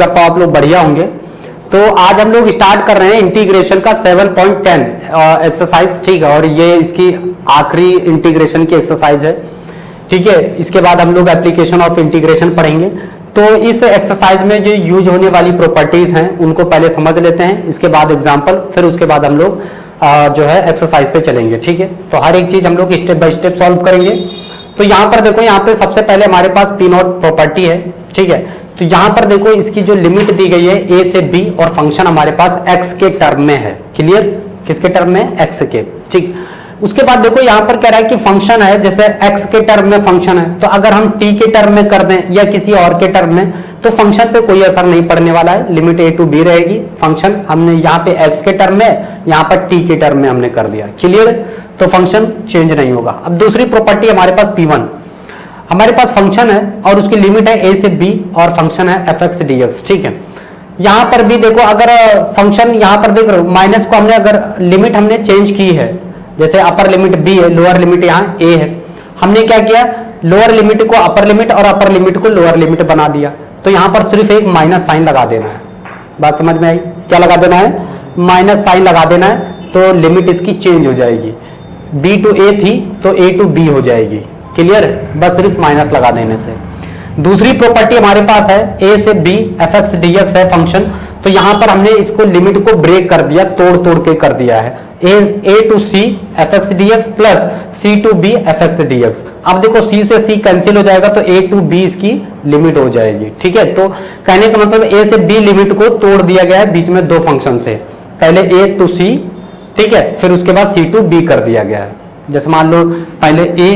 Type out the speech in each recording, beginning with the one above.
तो आप लोग बढ़िया होंगे। तो आज हम लोग स्टार्ट कर रहे हैं इंटीग्रेशन का 7.10 एक्सरसाइज, ठीक है, और ये इसकी आखिरी इंटीग्रेशन की एक्सरसाइज है, ठीक है। इसके बाद हम लोग एप्लीकेशन ऑफ इंटीग्रेशन पढ़ेंगे। तो इस एक्सरसाइज में जो यूज होने वाली प्रॉपर्टीज हैं उनको पहले समझ लेते हैं, इसके बाद एग्जांपल, फिर उसके बाद हम लोग जो है एक्सरसाइज पे चलेंगे, ठीक है। तो हर एक चीज हम लोग स्टेप बाय स्टेप सॉल्व करेंगे। तो यहाँ पर देखो, यहाँ पे सबसे पहले हमारे पास पी नॉट प्रॉपर्टी है, ठीक है। तो यहाँ पर देखो इसकी जो लिमिट दी गई है ए से बी और फंक्शन हमारे पास एक्स के टर्म में है। क्लियर? किसके टर्म में? एक्स के, ठीक। उसके बाद देखो यहाँ पर कह रहा है कि फंक्शन है, जैसे x के टर्म में फंक्शन है, तो अगर हम t के टर्म में कर दें या किसी और के टर्म में तो फंक्शन पे कोई असर नहीं पड़ने वाला है, लिमिट a टू b रहेगी। फंक्शन हमने यहाँ पे x के टर्म में, यहाँ पर t के टर्म में हमने कर दिया। क्लियर? तो फंक्शन चेंज नहीं होगा। अब दूसरी प्रॉपर्टी हमारे पास p1, हमारे पास फंक्शन है और उसकी लिमिट है a से b और फंक्शन है fx dx, ठीक है। यहाँ पर भी देखो, अगर फंक्शन यहाँ पर देख रहे हो माइनस को हमने, अगर लिमिट हमने चेंज की है, जैसे अपर लिमिट b है, लोअर लिमिट यहाँ a है, हमने क्या किया, लोअर लिमिट को अपर लिमिट और अपर लिमिट को लोअर लिमिट बना दिया। तो यहाँ पर सिर्फ एक माइनस साइन लगा देना है। बात समझ में आई? क्या लगा देना है? माइनस साइन लगा देना है, तो लिमिट इसकी चेंज हो जाएगी। b टू a थी तो a टू b हो जाएगी। क्लियर? बस सिर्फ माइनस लगा देने से। दूसरी प्रॉपर्टी हमारे पास है a से b fx dx है फंक्शन। तो यहां पर हमने इसको लिमिट को ब्रेक कर दिया, तोड़ तोड़ के कर दिया है। a to c fx dx plus c to b fx dx। अब देखो c से c कैंसिल हो जाएगा तो a टू b इसकी लिमिट हो जाएगी, ठीक है। तो कहने का मतलब a से b लिमिट को तोड़ दिया गया है बीच में दो फंक्शन से, पहले a टू c, ठीक है, फिर उसके बाद c टू b कर दिया गया है। जैसे मान लो पहले a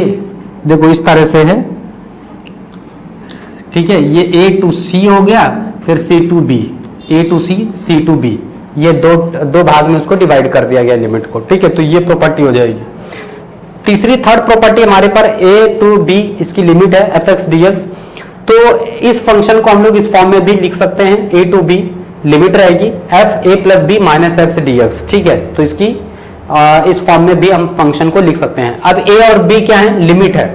देखो इस तरह से है, ठीक है, ये a टू c हो गया, फिर c to b, a to c, c to b, ये दो भाग में उसको डिवाइड कर दिया गया लिमिट को, ठीक है। तो ये प्रॉपर्टी हो जाएगी। तीसरी थर्ड प्रॉपर्टी हमारे पर a टू b, इसकी लिमिट है fx dx। तो इस फंक्शन को हम लोग इस फॉर्म में भी लिख सकते हैं, a टू b, लिमिट रहेगी f a plus b minus x dx, ठीक है। तो इसकी इस फॉर्म में भी हम फंक्शन को लिख सकते हैं। अब a और b क्या है? लिमिट है,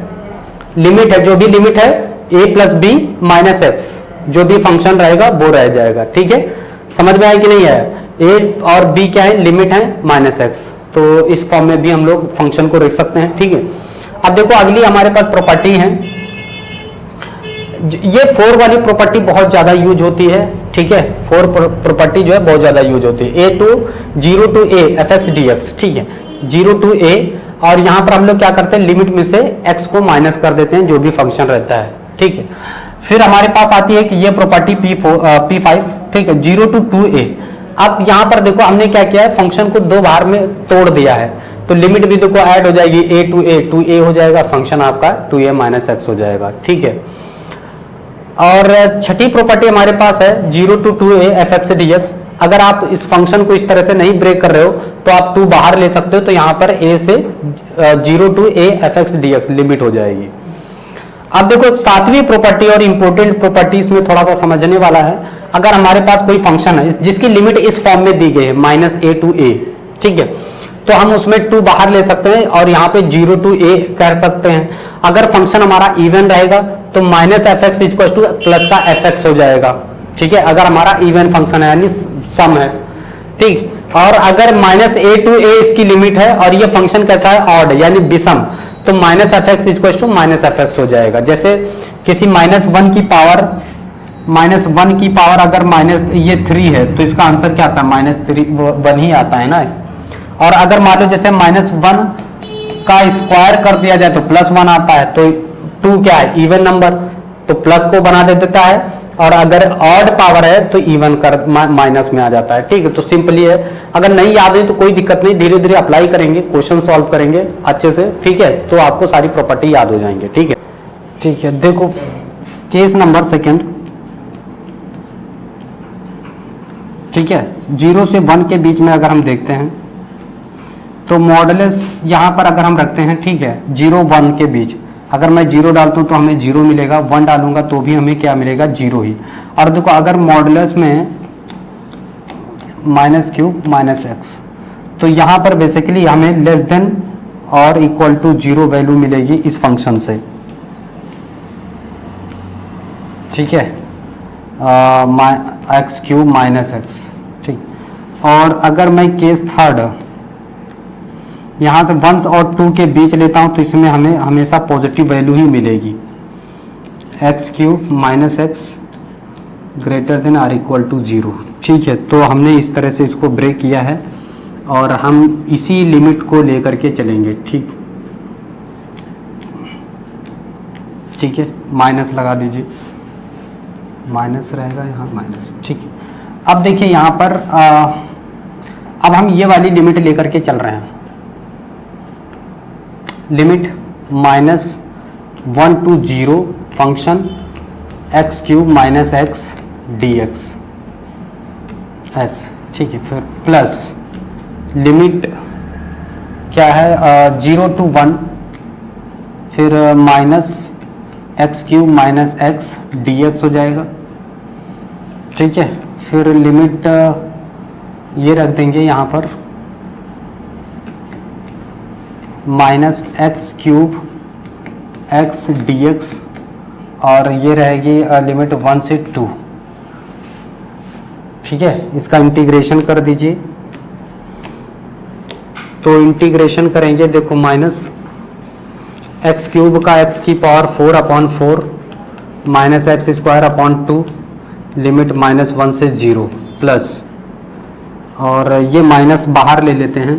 लिमिट है, जो भी लिमिट है a plus b minus x, जो भी फंक्शन रहेगा वो रह जाएगा, ठीक है। समझ में आया कि नहीं है? a और b क्या है? लिमिट है माइनस एक्स। तो इस फॉर्म में भी हम लोग फंक्शन को रख सकते हैं, ठीक है। अब देखो अगली हमारे पास प्रॉपर्टी है, ये 4 वाली प्रॉपर्टी बहुत ज्यादा यूज होती है, ठीक है। 4 प्रॉपर्टी जो है बहुत ज्यादा यूज होती है। a to 0 to a fx dx, ठीक है, 0 टू a, और यहां पर हम लोग क्या करते हैं, लिमिट में से x को माइनस कर देते हैं जो भी फंक्शन रहता है, ठीक है। फिर हमारे पास आती है कि ये प्रॉपर्टी P5, ठीक है, 0 टू 2a। अब यहां पर देखो हमने क्या किया है, फंक्शन को दो बार में तोड़ दिया है, तो लिमिट भी देखो ऐड हो जाएगी, a टू a, 2a हो जाएगा, फंक्शन आपका 2a माइनस एक्स हो जाएगा, ठीक है। और छठी प्रॉपर्टी हमारे पास है 0 टू 2a fx dx। अगर आप इस फंक्शन को इस तरह से नहीं ब्रेक कर रहे हो तो आप 2 बाहर ले सकते हो, तो यहां पर a से 0 to a fx dx limit हो जाएगी। अब देखो सातवीं प्रॉपर्टी और इंपॉर्टेंट प्रॉपर्टी इसमें थोड़ा सा समझने वाला है। अगर हमारे पास कोई फंक्शन है जिसकी लिमिट इस फॉर्म में दी गई है माइनस a टू a, ठीक है, तो हम उसमें 2 बाहर ले सकते हैं और यहाँ पे 0 टू a कर सकते हैं। अगर फंक्शन हमारा इवन रहेगा तो minus f x equal two plus का एफ एक्स हो जाएगा, ठीक है, अगर हमारा इवन फंक्शन है यानी सम है, ठीक। और अगर माइनस a टू a इसकी लिमिट है और ये फंक्शन कैसा है, ऑड यानी विषम, तो minus f x equal to minus f x हो जाएगा। जैसे किसी -1 की पावर अगर माइनस ये 3 है तो इसका आंसर क्या आता है, -1 ही आता है ना। और अगर मान लो जैसे -1 का स्क्वायर कर दिया जाए तो +1 आता है, तो 2 क्या है, इवन नंबर, तो प्लस को बना देता है, और अगर ऑड पावर है तो इवन कर माइनस में आ जाता है, ठीक है। तो सिंपली है, अगर नहीं याद है तो कोई दिक्कत नहीं, धीरे धीरे अप्लाई करेंगे, क्वेश्चन सॉल्व करेंगे अच्छे से, ठीक है, तो आपको सारी प्रॉपर्टी याद हो जाएंगे, ठीक है। ठीक है, देखो केस नंबर सेकंड, ठीक है, 0 से 1 के बीच में अगर हम देखते हैं तो मॉडुलस यहां पर अगर हम रखते हैं, ठीक है, 0 1 के बीच, अगर मैं 0 डालता हूं तो हमें 0 मिलेगा, 1 डालूंगा तो भी हमें क्या मिलेगा, 0 ही। और देखो अगर मॉडुलस में -3 -x, तो यहां पर बेसिकली हमें लेस देन और इक्वल टू 0 वैल्यू मिलेगी इस फंक्शन से, ठीक है। एक्स क्यूब माइनस एक्स, ठीक। और अगर मैं केस थर्ड यहाँ से 1 और 2 के बीच लेता हूँ तो इसमें हमें हमेशा पॉजिटिव वैल्यू ही मिलेगी, x cube minus x greater than or equal to 0, ठीक है। तो हमने इस तरह से इसको ब्रेक किया है और हम इसी लिमिट को लेकर के चलेंगे, ठीक, ठीक है। माइनस लगा दीजिए, माइनस रहेगा यहाँ माइनस, ठीक है। अब देखिए यहाँ पर अब हम ये वाली लिमिट लेकर के चल रहे हैं, limit -1 to 0 function x cube minus x D x S, ठीक है। फिर प्लस लिमिट क्या है 0 to 1, फिर minus x cube minus x D x हो जाएगा, ठीक है। फिर लिमिट ये रख देंगे यहाँ पर minus x cube x D x, और ये रहेगी लिमिट 1 से 2, ठीक है। इसका इंटीग्रेशन कर दीजिए, तो इंटीग्रेशन करेंगे, देखो माइनस एक्स क्यूब का एक्स की power 4/4 minus x square upon 2 limit -1 से 0 प्लस, और ये माइनस बाहर ले लेते हैं,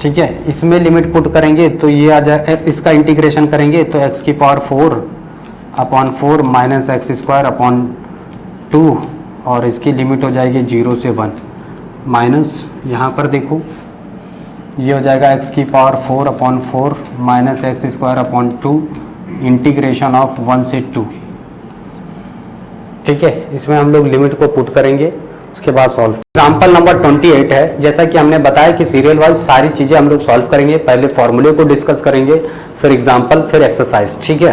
ठीक है। इसमें लिमिट पुट करेंगे तो ये आ जाए, इसका इंटीग्रेशन करेंगे तो x की power 4/4 minus x square upon 2, और इसकी लिमिट हो जाएगी 0 से 1 माइनस, यहाँ पर देखो ये हो जाएगा x की power 4/4 minus x square upon 2 integration of 1 से 2, ठीक है। इसमें हम लोग लिमिट को पुट करेंगे, उसके बाद सॉल्व। एग्जाम्पल नंबर 28 है, जैसा कि हमने बताया कि सीरियल वाइज सारी चीजें हम लोग सॉल्व करेंगे, पहले फॉर्मूले को डिस्कस करेंगे, फिर एग्जाम्पल, फिर एक्सरसाइज, ठीक है।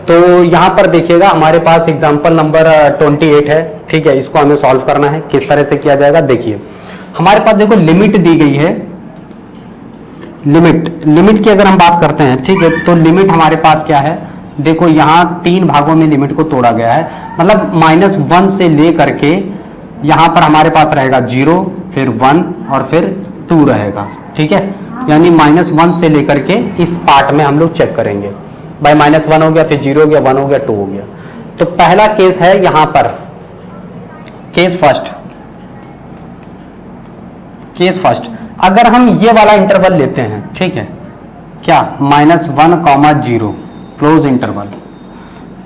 तो यहाँ पर देखिएगा हमारे पास एग्जाम्पल नंबर 28 है, ठीक है। इसको हमें सॉल्व करना है, किस तरह से किया जाएगा देखिए। हमारे पास देखो लिमिट दी गई है, लिमिट की अगर हम बात करते हैं, ठीक है, तो लिमिट हमारे पास क्या है, देखो यहाँ 3 भागों में लिमिट को तोड़ा गया है, मतलब -1 से ले करके यहाँ पर हमारे पास रहेगा 0, फिर 1 और फिर 2 रहेगा, ठीक है। यानी -1 से लेकर के इस पार्ट में हम लोग चेक करेंगे, भाई -1 हो गया, फिर 0 हो गया, 1 हो गया, 2 हो गया। तो पहला केस है यहाँ पर केस फर्स्ट, अगर हम ये वाला इंटरवल लेते हैं, ठीक है, क्या -1, 0 क्लोज इंटरवल,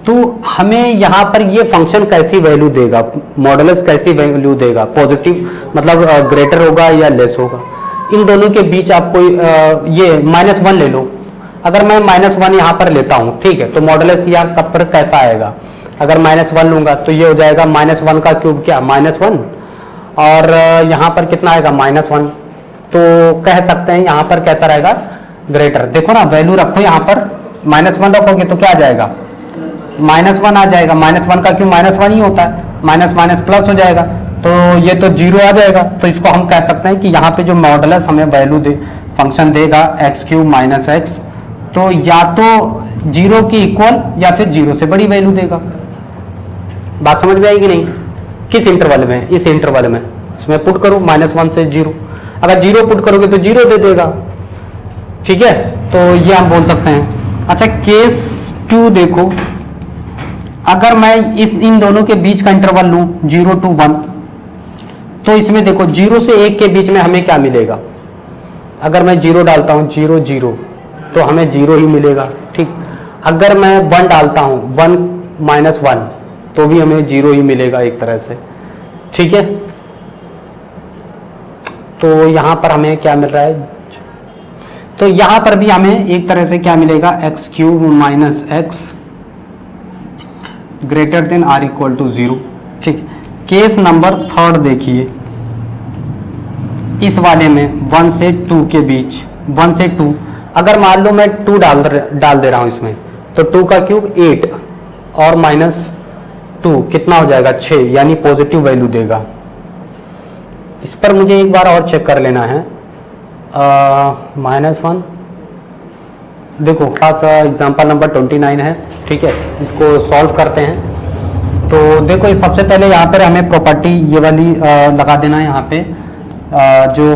तो हमें यहाँ पर ये फंक्शन कैसी वैल्यू देगा, मॉडुलस कैसी वैल्यू देगा, पॉजिटिव मतलब ग्रेटर होगा या लेस होगा। इन दोनों के बीच आप कोई ये -1 ले लो, अगर मैं -1 यहाँ पर लेता हूँ, ठीक है, तो मॉडुलस यहाँ कब पर कैसा आएगा, अगर -1 लूंगा तो ये हो जाएगा -1 का क्यूब क्या -1, और यहाँ पर कितना आएगा -1, तो कह सकते हैं यहाँ पर कैसा रहेगा, ग्रेटर। देखो ना वैल्यू रखो, यहाँ पर -1 रखोगे तो क्या आ जाएगा, -1 आ जाएगा, -1 का क्यों -1 ही होता है, माइनस माइनस प्लस हो जाएगा, तो ये तो 0 आ जाएगा। तो इसको हम कह सकते हैं कि यहाँ पे जो मॉडुलस हमें वैल्यू दे फंक्शन देगा x³ माइनस एक्स, तो या तो 0 की इक्वल या फिर 0 से बड़ी वैल्यू देगा। बात समझ में आएगी नहीं, किस इंटरवल में, इस इंटरवल में, इसमें पुट करो -1 से 0, अगर 0 पुट करोगे तो 0 दे देगा, ठीक है। तो ये हम बोल सकते हैं। अच्छा केस 2 देखो, अगर मैं इन दोनों के बीच का इंटरवल लूं 0 to 1, तो इसमें देखो 0 से 1 के बीच में हमें क्या मिलेगा, अगर मैं 0 डालता हूं 0 0 तो हमें 0 ही मिलेगा, ठीक। अगर मैं 1 डालता हूं 1 - 1 तो भी हमें 0 ही मिलेगा एक तरह से, ठीक है। तो यहां पर हमें क्या मिल रहा है, तो यहां पर भी हमें एक तरह से क्या मिलेगा, x³ minus x greater than or equal to 0, ठीक। केस नंबर 3 देखिए, इस वाले में 1 से 2 के बीच, 1 से 2, अगर मान लो मैं 2 डाल दे रहा हूं इसमें, तो 2 का क्यूब 8 और -2 कितना हो जाएगा 6, यानी पॉजिटिव वैल्यू देगा। इस पर मुझे एक बार और चेक कर लेना है, -1 देखो पास एग्जांपल नंबर 29 है, ठीक है, इसको सॉल्व करते हैं। तो देखो ये सबसे पहले यहाँ पर हमें प्रॉपर्टी ये वाली लगा देना है यहाँ पे, जो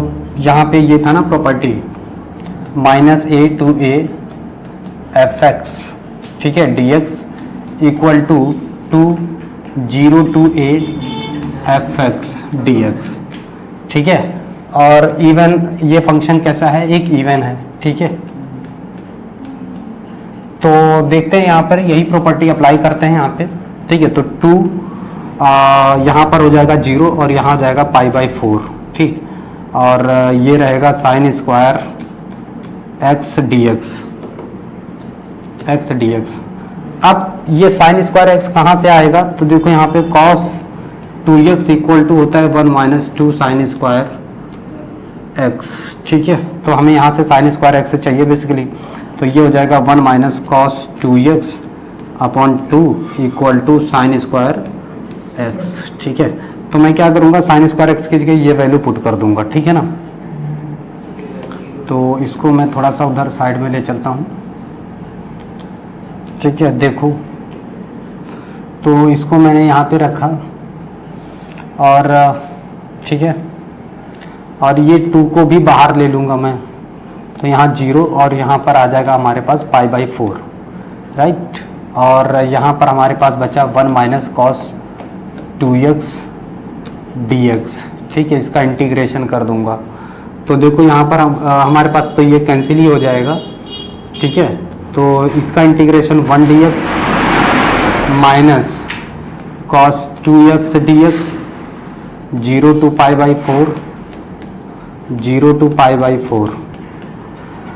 यहाँ पे ये था ना property -a to a fx, ठीक है, dx equal to 0 to a fx dx, ठीक है। और इवन ये फंक्शन कैसा है, एक इवन है, ठीक है। तो देखते हैं यहाँ पर यही प्रॉपर्टी अप्लाई करते हैं यहाँ पे, ठीक है। तो 2 यहाँ पर हो जाएगा 0 और यहाँ जाएगा π/4, ठीक। और ये रहेगा sin स्क्वायर x dx। अब ये sin स्क्वायर x कहाँ से आएगा, तो देखो यहाँ पे cos 2x इक्वल टू होता है 1 - 2 sin स्क्वायर x, ठीक है। तो हमें यहाँ से sin स्क्वायर x चाहिए बेसिकली, तो ये हो जाएगा 1 - cos 2x upon 2 equal to sine square x, ठीक है। तो मैं क्या करूँगा, साइन स्क्वायर x की जगह ये वैल्यू पुट कर दूंगा, ठीक है ना। तो इसको मैं थोड़ा सा उधर साइड में ले चलता हूँ, ठीक है। देखो तो इसको मैंने यहाँ पे रखा और ठीक है, और ये 2 को भी बाहर ले लूँगा मैं, तो यहाँ 0 और यहाँ पर आ जाएगा हमारे पास π/4, राइट। और यहाँ पर हमारे पास बचा 1 - cos 2x dx, ठीक है। इसका इंटीग्रेशन कर दूंगा, तो देखो यहाँ पर हमारे पास तो ये कैंसिल ही हो जाएगा, ठीक है। तो इसका integration 1 dx minus cos 2x dx 0 to π/4, 0 to π/4,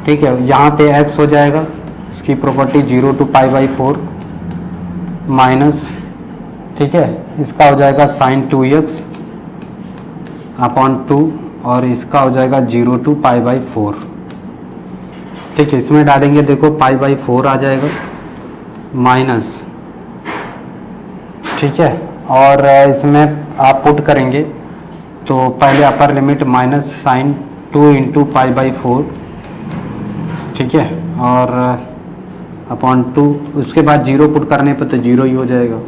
ठीक है। यहाँ पे x हो जाएगा, इसकी प्रॉपर्टी 0 to π/4 माइनस, ठीक है, इसका हो जाएगा sin 2x अपॉन 2 और इसका हो जाएगा 0 to π/4, ठीक है। इसमें डालेंगे, देखो π/4 आ जाएगा माइनस, ठीक है। और इसमें आप पुट करेंगे तो पहले अपर लिमिट माइनस sin 2 × π/4, ठीक है, और अपॉन 2, उसके बाद 0 पुट करने पर तो 0 ही हो जाएगा।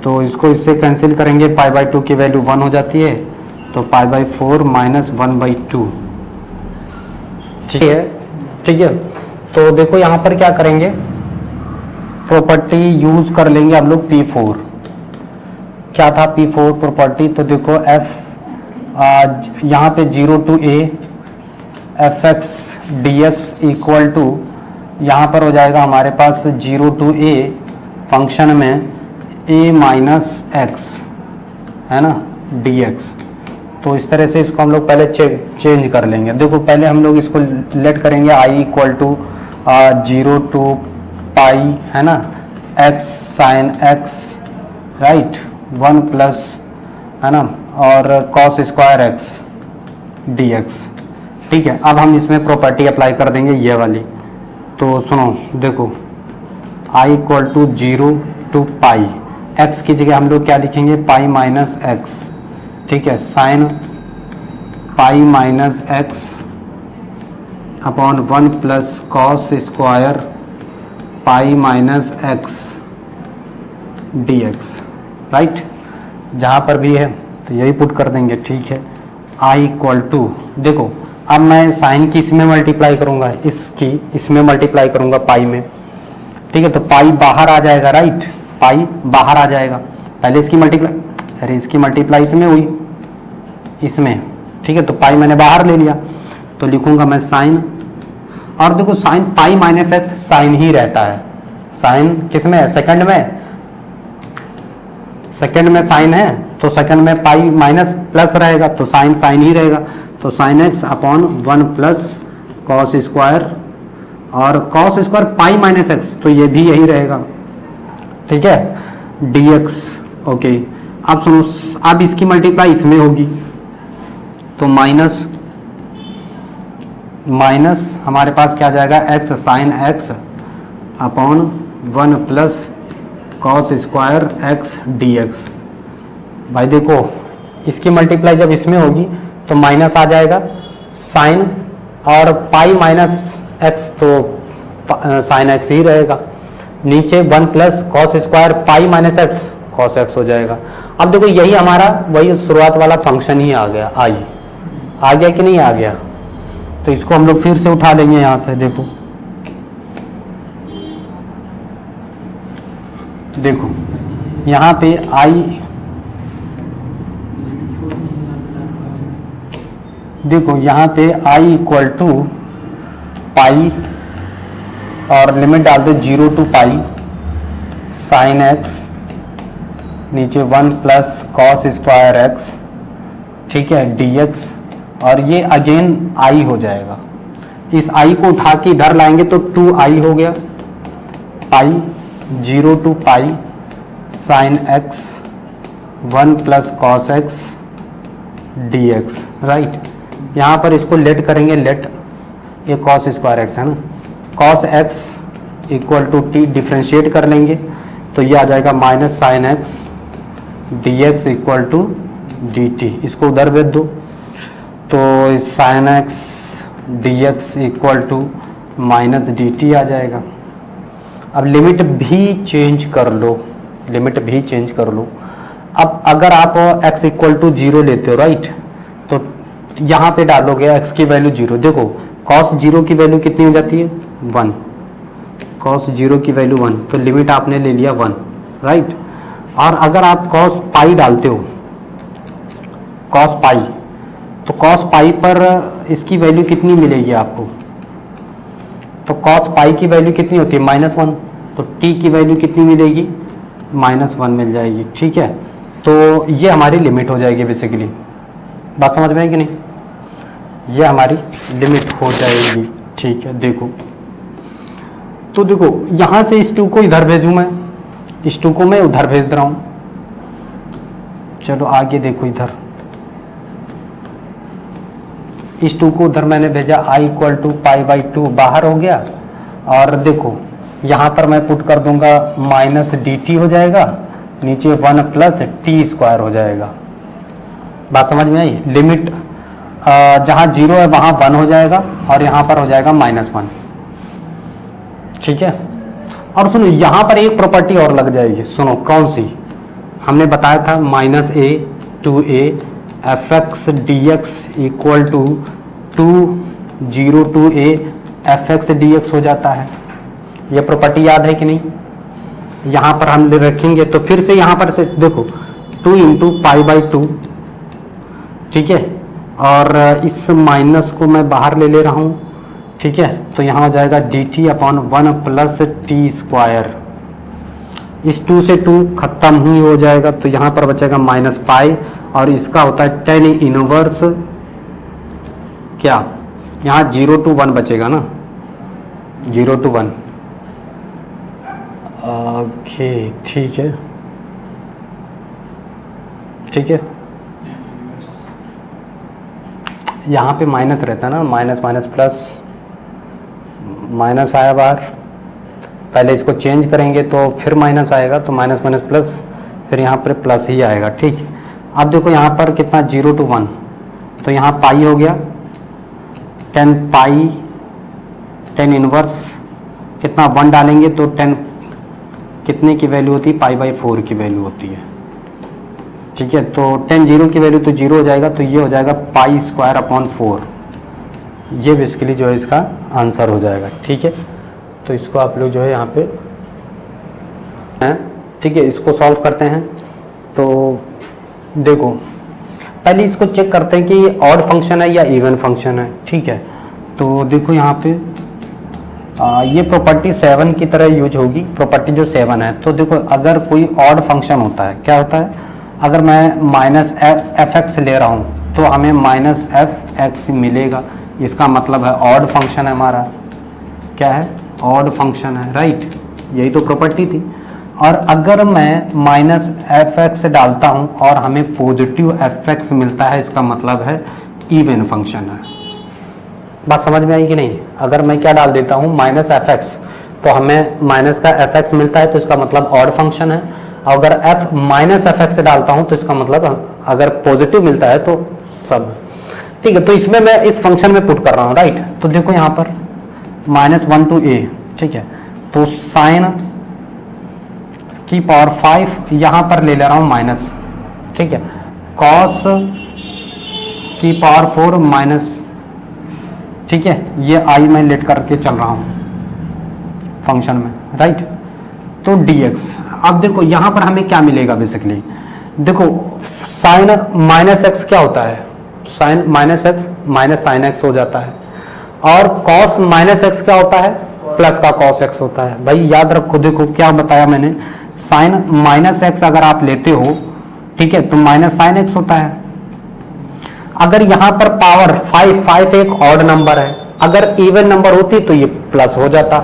तो इसको इससे कैंसिल करेंगे, π/2 की वैल्यू 1 हो जाती है, तो π/4 माइनस 1/2, ठीक है, ठीक है। तो देखो यहाँ पर क्या करेंगे, प्रॉपर्टी यूज कर लेंगे हम लोग P4। क्या था P4 प्रॉपर्टी, तो देखो f यहाँ पे 0 to a fx dx equal to, यहाँ पर हो जाएगा हमारे पास 0 to a फंक्शन में a माइनस x, है ना, dx। तो इस तरह से इसको हम लोग पहले चेंज कर लेंगे। देखो पहले हम लोग इसको लेट करेंगे i इक्वल टू 0 to π, है ना, x sin x, right, 1 plus, है ना, और cos स्क्वायर x dx, ठीक है। अब हम इसमें प्रॉपर्टी अप्लाई कर देंगे ये वाली। तो सुनो, देखो i equal to 0 to π, x की जगह हम लोग क्या लिखेंगे, π माइनस x, ठीक है, sine π minus x upon 1 plus cos square π minus x dx, right. जहाँ पर भी है तो यही पुट कर देंगे, ठीक है। i इक्वल टू, देखो अब मैं साइन की इसमें मल्टीप्लाई करूँगा, इसकी इसमें मल्टीप्लाई करूँगा पाई में, ठीक है। तो पाई बाहर आ जाएगा, राइट, पाई बाहर आ जाएगा। पहले इसकी मल्टीप्लाई, अरे इसकी मल्टीप्लाई इसमें हुई, इसमें, ठीक है। तो पाई मैंने बाहर ले लिया, तो लिखूंगा मैं साइन, और देखो sine pi minus x sine ही रहता है। साइन किस में है, सेकंड में, सेकंड में साइन है, तो सेकंड में पाई माइनस प्लस रहेगा, तो साइन साइन ही रहेगा। तो sine x upon 1 plus cos square, और cos square pi minus x, तो ये भी यही रहेगा, ठीक है, dx, ओके। अब सुनो, अब इसकी मल्टीप्लाई इसमें होगी, तो माइनस माइनस हमारे पास क्या जाएगा, x sine x upon 1 plus cos square x dx। भाई देखो इसकी मल्टीप्लाई जब इसमें होगी तो माइनस आ जाएगा साइन, और पाई माइनस एक्स तो साइन एक्स ही रहेगा, नीचे 1 plus cos square pi minus x cos x हो जाएगा। अब देखो यही हमारा वही शुरुआत वाला फंक्शन ही आ गया, आ गया कि नहीं आ गया? तो इसको हम लोग फिर से उठा लेंगे यहां से। देखो यहां पे आई, देखो यहां पे i इक्वल टू पाई और लिमिट डाल दो 0 टू पाई साइन एक्स, नीचे 1 प्लस कॉस स्क्वायर एक्स, ठीक है, dx, और ये अगेन i हो जाएगा। इस i को उठा के इधर लाएंगे तो 2i हो गया, pi 0 to pi sine x 1 plus cos x dx, right. यहाँ पर इसको लेट करेंगे, लेट ये कॉस स्क्वायर एक्स है ना, cos x equal to t differentiate कर लेंगे तो ये आ जाएगा minus sine x dx equal to dt। इसको उधर भेज दो तो sine x dx equal to minus dt आ जाएगा। अब लिमिट भी चेंज कर लो, लिमिट भी चेंज कर लो। अब अगर आप x इक्वल टू 0 लेते हो, राइट, तो यहाँ पे डालोगे x की वैल्यू 0। देखो cos 0 की वैल्यू कितनी हो जाती है 1, cos 0 की वैल्यू 1, तो लिमिट आपने ले लिया 1, राइट। और अगर आप cos पाई डालते हो, cos पाई, तो cos पाई पर इसकी वैल्यू कितनी मिलेगी आपको? तो cos पाई की वैल्यू कितनी होती है -1, तो t की वैल्यू कितनी मिलेगी -1 मिल जाएगी, ठीक है। तो ये हमारी लिमिट हो जाएगी बेसिकली, बात समझ में है कि नहीं? ये हमारी लिमिट हो जाएगी, ठीक है। देखो तो देखो यहां से इस 2 को इधर भेजूं मैं, इस 2 को मैं उधर भेज रहा हूं। चलो आगे देखो, इधर इस 2 को उधर मैंने भेजा, i equal to pi by 2 बाहर हो गया, और देखो यहाँ पर मैं पुट कर दूंगा माइनस dt हो जाएगा, नीचे 1 प्लस टी स्क्वायर हो जाएगा। बात समझ में आई? लिमिट जहाँ 0 है वहाँ 1 हो जाएगा और यहाँ पर हो जाएगा -1, ठीक है। और सुनो यहाँ पर एक प्रॉपर्टी और लग जाएगी, सुनो कौन सी? हमने बताया था -a to a fx dx equal to 0 to a fx dx हो जाता है। ये प्रॉपर्टी याद है कि नहीं? यहाँ पर हम रखेंगे तो फिर से यहाँ पर से देखो 2 इंटू पाई बाई 2, ठीक है, और इस माइनस को मैं बाहर ले रहा हूँ, ठीक है। तो यहाँ हो जाएगा dt upon 1 plus T square, इस 2 से 2 खत्म ही हो जाएगा तो यहाँ पर बचेगा माइनस पाई, और इसका होता है tan इनवर्स क्या, यहाँ 0 to 1 बचेगा ना, 0 to 1, ओके, ठीक है, ठीक है। यहाँ पे माइनस रहता है ना, माइनस माइनस प्लस, माइनस आया बाहर, पहले इसको चेंज करेंगे तो फिर माइनस आएगा, तो माइनस माइनस प्लस, फिर यहाँ पर प्लस ही आएगा, ठीक। अब देखो यहाँ पर कितना 0 to 1, तो यहाँ पाई हो गया, 10 पाई, tan इनवर्स कितना 1 डालेंगे तो 10 कितने की वैल्यू होती है, पाई बाई 4 की वैल्यू होती है, ठीक है। तो tan 0 की वैल्यू तो 0 हो जाएगा, तो ये हो जाएगा पाई स्क्वायर अपॉन 4, ये बेसिकली जो है इसका आंसर हो जाएगा, ठीक है। तो इसको आप लोग जो है यहाँ पे हैं, ठीक है, इसको सॉल्व करते हैं। तो देखो पहले इसको चेक करते हैं कि ऑड फंक्शन है या इवन फंक्शन है, ठीक है। तो देखो यहाँ पे ये प्रॉपर्टी 7 की तरह यूज होगी, प्रॉपर्टी जो 7 है। तो देखो अगर कोई ऑड फंक्शन होता है, क्या होता है, अगर मैं माइनस एफ एक्स ले रहा हूँ तो हमें माइनस एफ एक्स मिलेगा, इसका मतलब है ऑड फंक्शन है हमारा, क्या है, ऑड फंक्शन है, राइट, यही तो प्रॉपर्टी थी। और अगर मैं माइनस एफ एक्स डालता हूँ और हमें पॉजिटिव एफ एक्स मिलता है, इसका मतलब है इवन फंक्शन है। बात समझ में आई कि नहीं? अगर मैं क्या डाल देता हूँ माइनस एफ एक्स, तो हमें माइनस का एफ एक्स मिलता है, तो इसका मतलब ऑड फंक्शन है। अगर एफ माइनस एफ एक्स डालता हूँ तो इसका मतलब अगर पॉजिटिव मिलता है तो सब, ठीक है। तो इसमें मैं इस फंक्शन में पुट कर रहा हूँ, राइट। तो देखो यहाँ पर -1 to a, ठीक है। तो साइन की पावर 5 यहाँ पर ले ले रहा हूँ माइनस, ठीक है। कॉस की पावर 4 माइनस, ठीक है। ये आई मैं लेट करके चल रहा हूँ फंक्शन में, राइट। तो dx, अब देखो यहाँ पर हमें क्या मिलेगा बेसिकली, देखो साइन माइनस एक्स क्या होता है, sine minus x minus sine x हो जाता है, और कॉस माइनस एक्स क्या होता है, प्लस का कॉस एक्स होता है। भाई याद रखो, देखो क्या बताया मैंने, साइन माइनस एक्स अगर आप लेते हो, ठीक है, तो माइनस साइन एक्स होता है। अगर यहाँ पर पावर 5 एक ऑड नंबर है, अगर इवन नंबर होती तो ये प्लस हो जाता।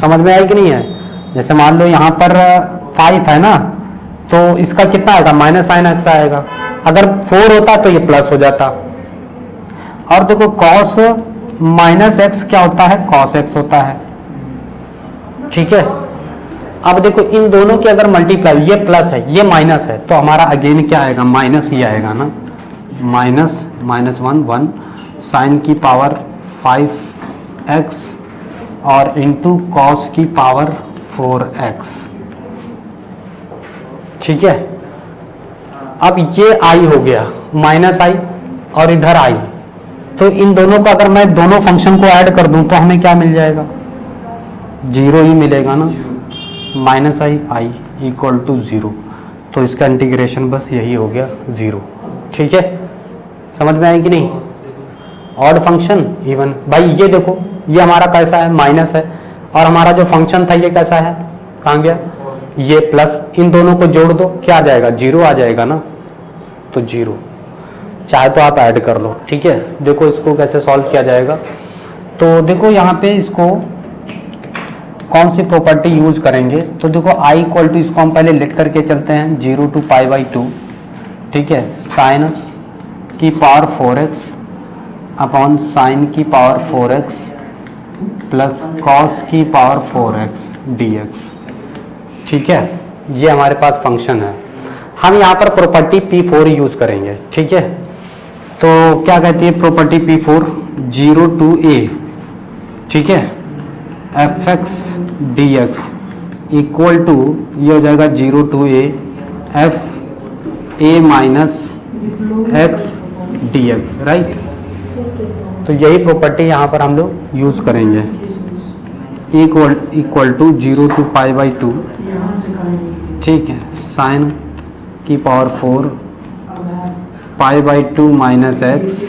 समझ में आई कि नहीं है? जैसे मान लो यहाँ पर 5 है ना, तो इसका कितना आएगा, माइनस साइन एक्स आएगा। अगर 4 होता तो ये प्लस हो जाता। और देखो कॉस माइनस एक्स क्या होता है, कॉस एक्स होता है, ठीक है। अब देखो इन दोनों की अगर मल्टीप्लाई, ये प्लस है ये माइनस है, तो हमारा अगेन क्या आएगा, माइनस ही आएगा ना, -1 साइन की पावर 5x और इंटू कॉस की पावर 4x, ठीक है। अब ये आई हो गया, माइनस आई और इधर आई, तो इन दोनों को अगर मैं दोनों फंक्शन को ऐड कर दूं तो हमें क्या मिल जाएगा, 0 ही मिलेगा ना, माइनस आई इक्वल टू 0। तो इसका इंटीग्रेशन बस यही हो गया 0, ठीक है। समझ में आई कि नहीं? ऑड फंक्शन इवन, भाई ये देखो ये हमारा कैसा है, माइनस है, और हमारा जो फंक्शन था ये कैसा है, कहाँ गया, ये प्लस। इन दोनों को जोड़ दो, क्या आ जाएगा, 0 आ जाएगा ना, तो 0। चाहे तो आप ऐड कर लो, ठीक है। देखो इसको कैसे सॉल्व किया जाएगा, तो देखो यहाँ पे इसको कौन सी प्रॉपर्टी यूज करेंगे, तो देखो आई इक्वल टू, इसको हम पहले लिख करके चलते हैं 0 to π/2, ठीक है, साइन की पावर 4x अपॉन साइन की पावर 4x प्लस कॉस की पावर 4x dx, ठीक है। ये हमारे पास फंक्शन है। हम यहाँ पर प्रॉपर्टी P4 यूज करेंगे, ठीक है। तो क्या कहती है प्रॉपर्टी P4, 0 to a, ठीक है, fx dx इक्वल टू, ये हो जाएगा 0 to a f a minus x dx, right. तो यही प्रॉपर्टी यहाँ पर हम लोग यूज करेंगे, इक्वल टू 0 to π/2, ठीक है, साइन की पावर 4 π/2 माइनस एक्स,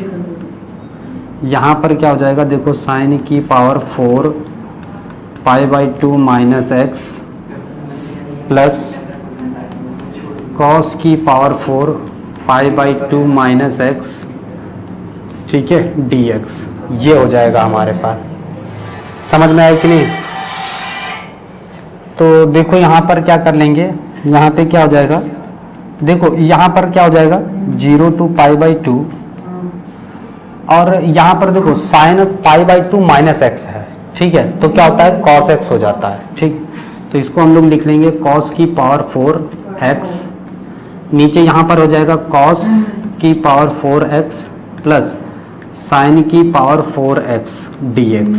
यहाँ पर क्या हो जाएगा, देखो साइन की power 4 π/2 minus x plus cos की पावर 4 π/2 माइनस एक्स, ठीक है, dx। ये हो जाएगा हमारे पास। समझ में आया कि नहीं? तो देखो यहाँ पर क्या कर लेंगे, यहाँ पे क्या हो जाएगा, देखो यहाँ पर क्या हो जाएगा 0 to π/2, और यहाँ पर देखो साइन π/2 माइनस एक्स है, ठीक है, तो क्या होता है cos x हो जाता है, ठीक। तो इसको हम लोग लिख लेंगे cos की पावर 4x, नीचे यहाँ पर हो जाएगा cos की पावर 4x प्लस साइन की पावर 4x dx।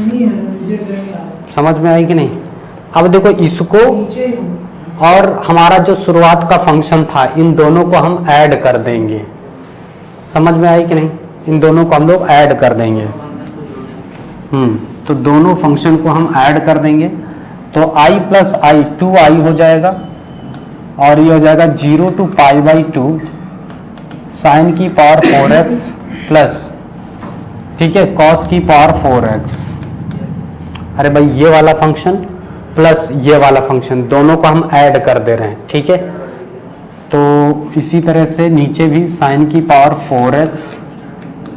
समझ में आई कि नहीं? अब देखो इसको और हमारा जो शुरुआत का फंक्शन था, इन दोनों को हम ऐड कर देंगे। समझ में आई कि नहीं? इन दोनों को हम लोग ऐड कर देंगे। तो दोनों फंक्शन को हम ऐड कर देंगे, तो i प्लस आई 2i हो जाएगा, और ये हो जाएगा 0 to π/2 साइन की पावर 4x प्लस, ठीक है, कॉस की पावर 4x। अरे भाई ये वाला फंक्शन प्लस ये वाला फंक्शन, दोनों को हम ऐड कर दे रहे हैं, ठीक है। तो इसी तरह से नीचे भी साइन की पावर 4x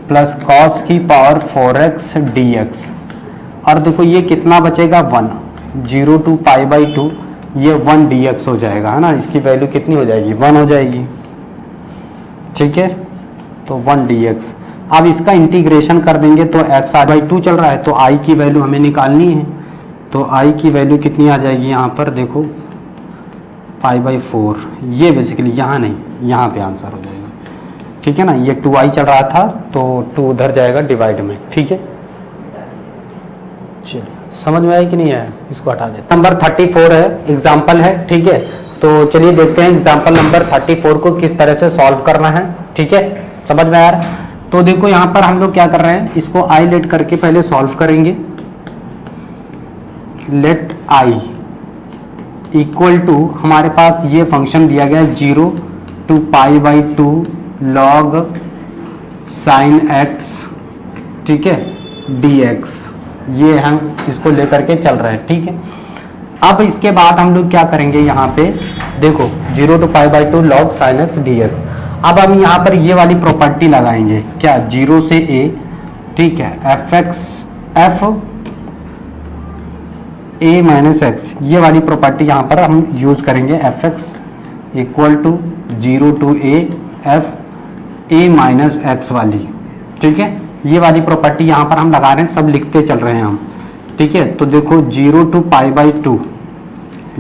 प्लस कॉस की पावर 4x dx, और देखो ये कितना बचेगा 1, 0 to π/2, ये 1 dx हो जाएगा, है ना। इसकी वैल्यू कितनी हो जाएगी, 1 हो जाएगी, ठीक है। तो 1 dx। अब इसका इंटीग्रेशन कर देंगे तो x r/2 चल रहा है, तो i की वैल्यू हमें निकालनी है, तो i की वैल्यू कितनी आ जाएगी, यहाँ पर देखो π/4, ये बेसिकली यहाँ नहीं, यहाँ पे आंसर हो जाएगा, ठीक है ना। ये 2i चल रहा था, तो 2 उधर जाएगा डिवाइड में, ठीक है। चलिए समझ में आया कि नहीं आया, इसको हटा देते। नंबर 34 है, एग्जाम्पल है, ठीक है। तो चलिए देखते हैं एग्जाम्पल नंबर 34 को किस तरह से सॉल्व करना है, ठीक है। समझ में आ रहा है? तो देखो यहाँ पर हम लोग क्या कर रहे हैं, इसको आई लेट करके पहले सॉल्व करेंगे। लेट आई इक्वल टू, हमारे पास ये फंक्शन दिया गया है 0 to π/2 log sin x, ठीक है, dx। ये हम इसको लेकर के चल रहे हैं, ठीक है। अब इसके बाद हम लोग क्या करेंगे, यहाँ पे देखो 0 to π/2 log sin x dx। अब हम यहाँ पर ये वाली प्रॉपर्टी लगाएंगे, क्या, 0 से a, ठीक है, f a माइनस एक्स, ये वाली प्रॉपर्टी यहाँ पर हम यूज करेंगे। F x equal to 0 to a f a minus x वाली, ठीक है। ये वाली प्रॉपर्टी यहाँ पर हम लगा रहे हैं, सब लिखते चल रहे हैं हम, ठीक है। तो देखो 0 to π/2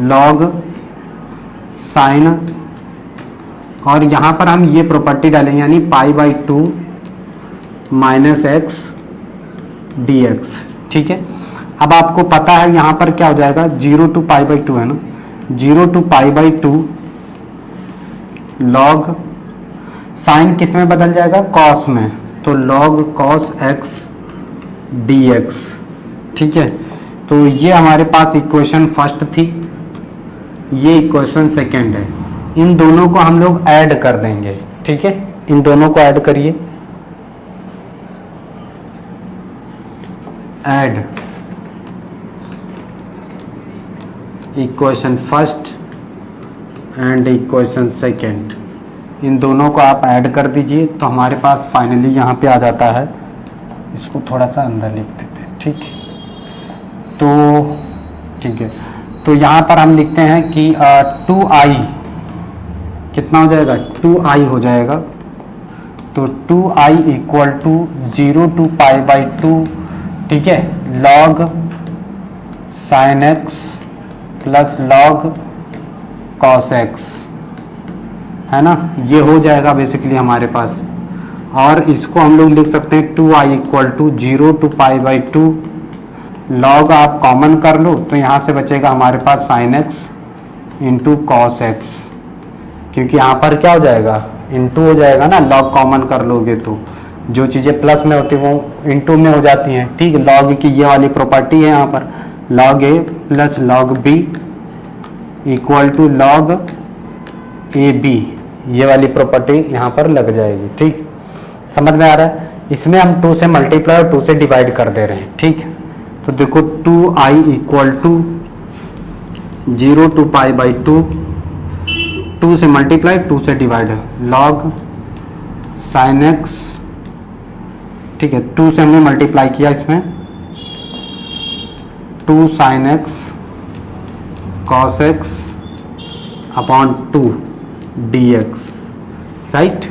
log साइन, और यहाँ पर हम ये प्रॉपर्टी डालेंगे, यानी π/2 माइनस एक्स dx, ठीक है। अब आपको पता है यहाँ पर क्या हो जाएगा, 0 to π/2 है ना, 0 to π/2 log साइन किस में बदल जाएगा, कॉस में, तो log cos x dx, ठीक है। तो ये हमारे पास इक्वेशन फर्स्ट थी, ये इक्वेशन सेकेंड है। इन दोनों को हम लोग ऐड कर देंगे, ठीक है। इन दोनों को ऐड करिए, add equation first and equation second, इन दोनों को आप ऐड कर दीजिए। तो हमारे पास फाइनली यहाँ पे आ जाता है, इसको थोड़ा सा अंदर लिख देते हैं, ठीक है। तो ठीक है, तो यहाँ पर हम लिखते हैं कि 2i कितना हो जाएगा, 2i हो जाएगा। तो 2i इक्वल टू 0 to π/2, ठीक है, log sin x plus log cos x, है ना, ये हो जाएगा बेसिकली हमारे पास। और इसको हम लोग लिख सकते हैं 2i equal to 0 to π/2 log, आप कॉमन कर लो तो यहाँ से बचेगा हमारे पास sin x into cos x, क्योंकि यहाँ पर क्या हो जाएगा, इंटू हो जाएगा ना, log कॉमन कर लोगे तो जो चीज़ें प्लस में होती हैं वो इंटू में हो जाती हैं, ठीक है। log की ये वाली प्रॉपर्टी है यहाँ पर, log a plus log b equal to log a b, ये वाली प्रॉपर्टी यहाँ पर लग जाएगी, ठीक। समझ में आ रहा है? इसमें हम 2 से मल्टीप्लाई और 2 से डिवाइड कर दे रहे हैं, ठीक। तो देखो 2i इक्वल टू 0 to π/2, 2 से मल्टीप्लाई 2 से डिवाइड, log sin x, ठीक है, 2 से हमने मल्टीप्लाई किया, इसमें 2 sin x cos x upon 2 dx, right.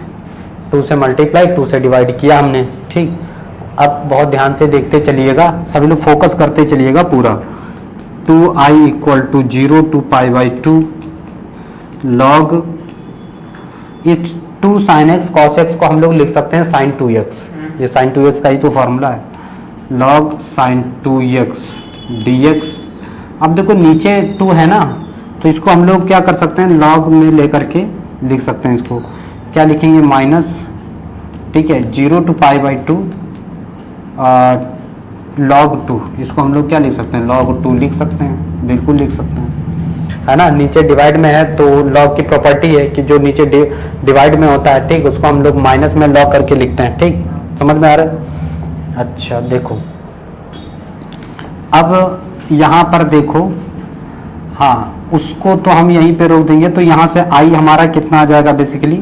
2 से मल्टीप्लाई 2 से डिवाइड किया हमने, ठीक। अब बहुत ध्यान से देखते चलिएगा, सभी लोग फोकस करते चलिएगा पूरा। 2i equal to 0 to π/2 log, इस 2 sin x cos x को हम लोग लिख सकते हैं sin 2x, ये sin 2x का ही तो फॉर्मूला है, log sin 2x dx। अब देखो नीचे 2 है ना, तो इसको हम लोग क्या कर सकते हैं, log में लेकर के लिख सकते हैं। इसको क्या लिखेंगे, माइनस, ठीक है, 0 to π/2 log 2, इसको हम लोग क्या लिख सकते हैं, log 2 लिख सकते हैं, बिल्कुल लिख सकते हैं, है ना। नीचे डिवाइड में है तो log की प्रॉपर्टी है कि जो नीचे डिवाइड में होता है, ठीक, उसको हम लोग माइनस में log करके लिखते हैं, ठीक। समझ में आ रहा है? अच्छा देखो, अब यहाँ पर देखो, हाँ, उसको तो हम यहीं पे रोक देंगे। तो यहाँ से i हमारा कितना आ जाएगा, बेसिकली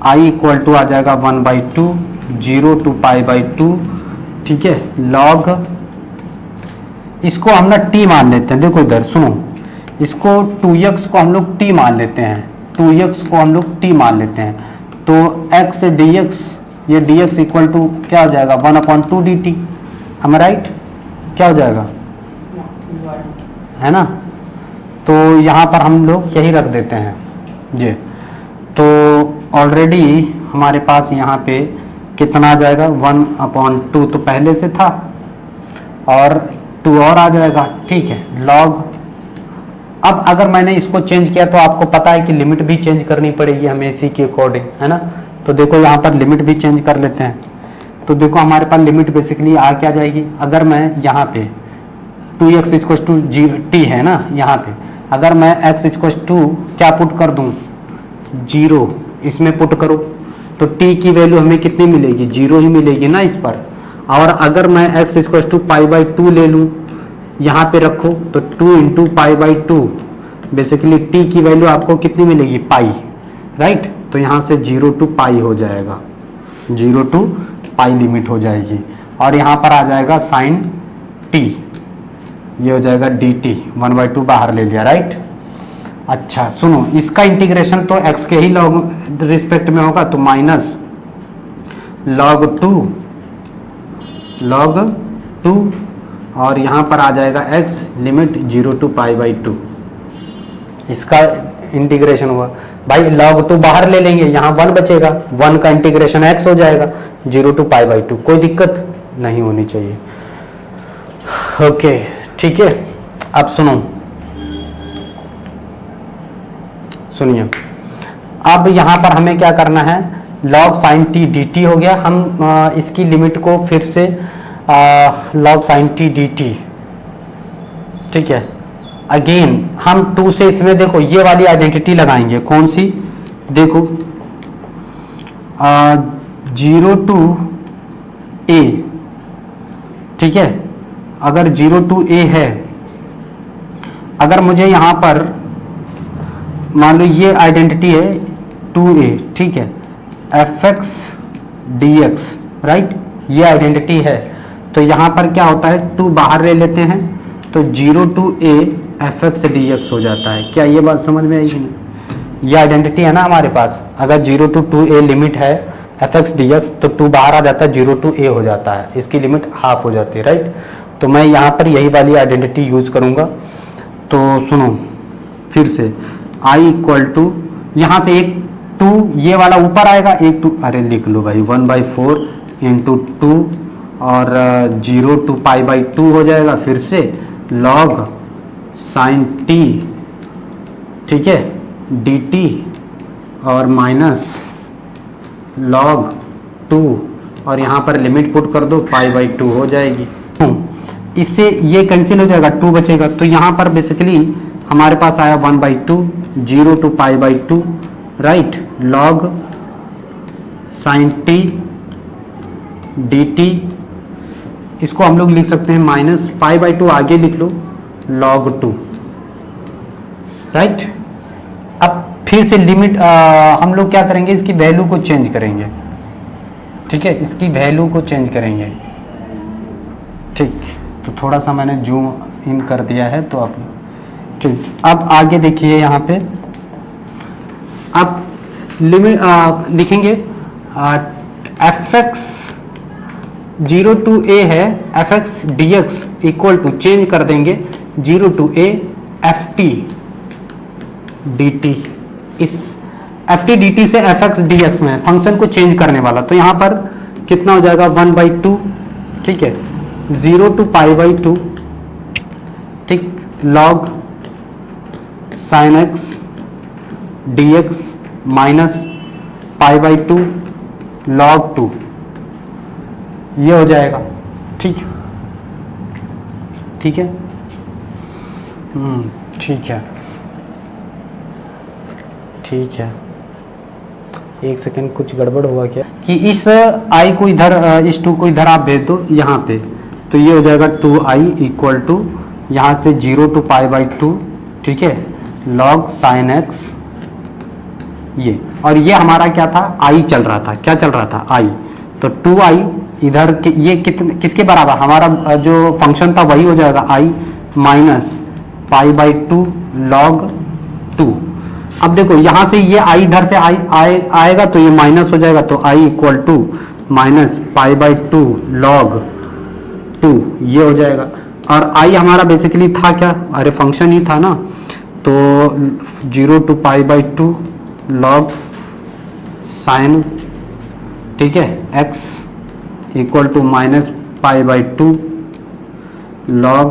i इक्वल टू आ जाएगा 1/2 0 to π/2, ठीक है, log, इसको हम ना t मान लेते हैं। देखो इधर सुनो, इसको 2x को हम लोग t मान लेते हैं, 2x को हम लोग t मान लेते हैं। तो x dx, ये dx इक्वल टू क्या हो जाएगा, 1/2 dt, हम राइट, क्या हो जाएगा, है ना। तो यहाँ पर हम लोग यही रख देते हैं जी। तो ऑलरेडी हमारे पास यहाँ पे कितना आ जाएगा, 1/2 तो पहले से था, और 2 और आ जाएगा, ठीक है, लॉग। अब अगर मैंने इसको चेंज किया तो आपको पता है कि लिमिट भी चेंज करनी पड़ेगी हमें इसी के अकॉर्डिंग, है ना। तो देखो यहाँ पर लिमिट भी चेंज कर लेते हैं। तो देखो हमारे पास लिमिट बेसिकली आ क्या जाएगी, अगर मैं यहाँ पे 2x इक्वल टू t है ना, यहाँ पे अगर मैं x इक्वल टू क्या पुट कर दूँ, 0 इसमें पुट करो तो t की वैल्यू हमें कितनी मिलेगी, 0 ही मिलेगी ना इस पर। और अगर मैं x इक्वल टू π/2 ले लूँ, यहाँ पे रखो तो 2 इंटू π/2 बेसिकली t की वैल्यू आपको कितनी मिलेगी, पाई, राइट। तो यहाँ से 0 टू पाई हो जाएगा, 0 टू पाई लिमिट हो जाएगी। और यहाँ पर आ जाएगा साइन t, ये हो जाएगा dt, 1/2 बाहर ले लिया, राइट। अच्छा सुनो, इसका इंटीग्रेशन तो x के ही लॉग रिस्पेक्ट में होगा, तो माइनस log 2 और यहाँ पर आ जाएगा x लिमिट 0 टू π/2, इसका इंटीग्रेशन हुआ। भाई log 2 बाहर ले लेंगे, यहाँ 1 बचेगा, 1 का इंटीग्रेशन x हो जाएगा 0 टू π/2, कोई दिक्कत नहीं होनी चाहिए। ओके ठीक है, अब सुनिए, अब यहाँ पर हमें क्या करना है, log sin t dt हो गया। हम इसकी लिमिट को फिर से log sin t dt, ठीक है। अगेन हम 2 से इसमें देखो ये वाली आइडेंटिटी लगाएंगे, कौन सी, देखो 0 टू a, ठीक है। अगर 0 टू a है, अगर मुझे यहाँ पर मान लो ये आइडेंटिटी है 2a, ठीक है, fx dx, राइट, ये आइडेंटिटी है। तो यहाँ पर क्या होता है, 2 बाहर ले लेते हैं तो 0 टू a fx dx हो जाता है। क्या ये बात समझ में आई कि नहीं, ये आइडेंटिटी है ना हमारे पास। अगर 0 टू 2a लिमिट है fx dx तो 2 बाहर आ जाता है, 0 टू a हो जाता है, इसकी लिमिट हाफ हो जाती है, राइट। तो मैं यहाँ पर यही वाली आइडेंटिटी यूज करूँगा। तो सुनो फिर से, i इक्वल टू यहाँ से एक 2 ये वाला ऊपर आएगा, एक 2, अरे लिख लो भाई, 1/4 इंटू 2 और 0 टू π/2 हो जाएगा। फिर से log sin t, ठीक है, dt और माइनस log 2 और यहाँ पर लिमिट पुट कर दो, π/2 हो जाएगी। इससे ये कैंसिल हो जाएगा, 2 बचेगा। तो यहाँ पर बेसिकली हमारे पास आया 1/2, 0 to π/2, right, log sin t dt, इसको हम लोग लिख सकते हैं माइनस π/2, आगे लिख लो log 2, राइट। अब फिर से लिमिट हम लोग क्या करेंगे, इसकी वैल्यू को चेंज करेंगे, ठीक है, इसकी वैल्यू को चेंज करेंगे, ठीक। तो थोड़ा सा मैंने जूम इन कर दिया है, तो आप ठीक। अब आगे देखिए, यहाँ पे अब लिमिट लिखेंगे fx 0 टू a है, fx dx equal to, change कर देंगे 0 टू a ft dt। इस ft dt से fx dx में फंक्शन को चेंज करने वाला, तो यहाँ पर कितना हो जाएगा, 1/2, ठीक है, 0 टू π/2, ठीक, log sin x dx minus π/2 log 2, ये हो जाएगा, ठीक है, ठीक है, ठीक है, ठीक है। एक सेकेंड, कुछ गड़बड़ हुआ क्या कि इस i को इधर, इस 2 को इधर आप भेज दो यहाँ पे, तो ये हो जाएगा 2i इक्वल टू यहाँ से 0 टू π/2, ठीक है, log sin x, ये, और ये हमारा क्या था, i चल रहा था, क्या चल रहा था, i। तो 2i इधर के, ये किसके बराबर, हमारा जो फंक्शन था वही हो जाएगा, i माइनस π/2 log 2। अब देखो यहाँ से ये i इधर से आएगा तो ये माइनस हो जाएगा, तो i equal to minus π/2 log 2, ये हो जाएगा। और i हमारा बेसिकली था क्या, अरे फंक्शन ही था ना, तो 0 टू π/2 log sin, ठीक है, x equal to minus π/2 log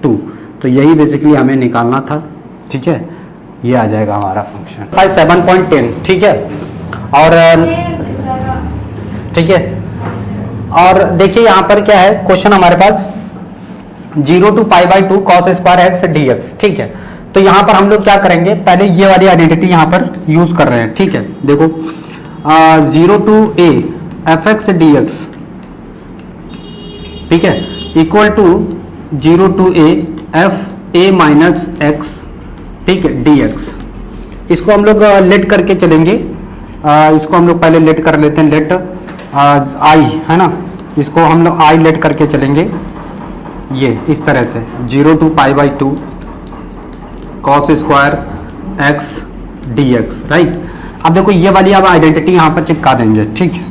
2। तो यही बेसिकली हमें निकालना था, ठीक है। ये आ जाएगा हमारा फंक्शन साइज 7.10, ठीक है। और ठीक है, और देखिए यहाँ पर क्या है क्वेश्चन हमारे पास 0 to π/2 cos square x dx, ठीक है। तो यहाँ पर हम लोग क्या करेंगे, पहले ये वाली आइडेंटिटी यहाँ पर यूज कर रहे हैं, ठीक है। देखो 0 to a fx dx, ठीक है, equal to 0 to a f a minus x, ठीक है, dx। इसको हम लोग लेट करके चलेंगे, इसको हम लोग पहले लेट कर लेते हैं, लेट आई है ना, इसको हम लोग आई लेट करके चलेंगे ये इस तरह से 0 to π/2 cos square x dx, right. अब देखो ये वाली अब आइडेंटिटी यहां पर चिपका देंगे, ठीक है।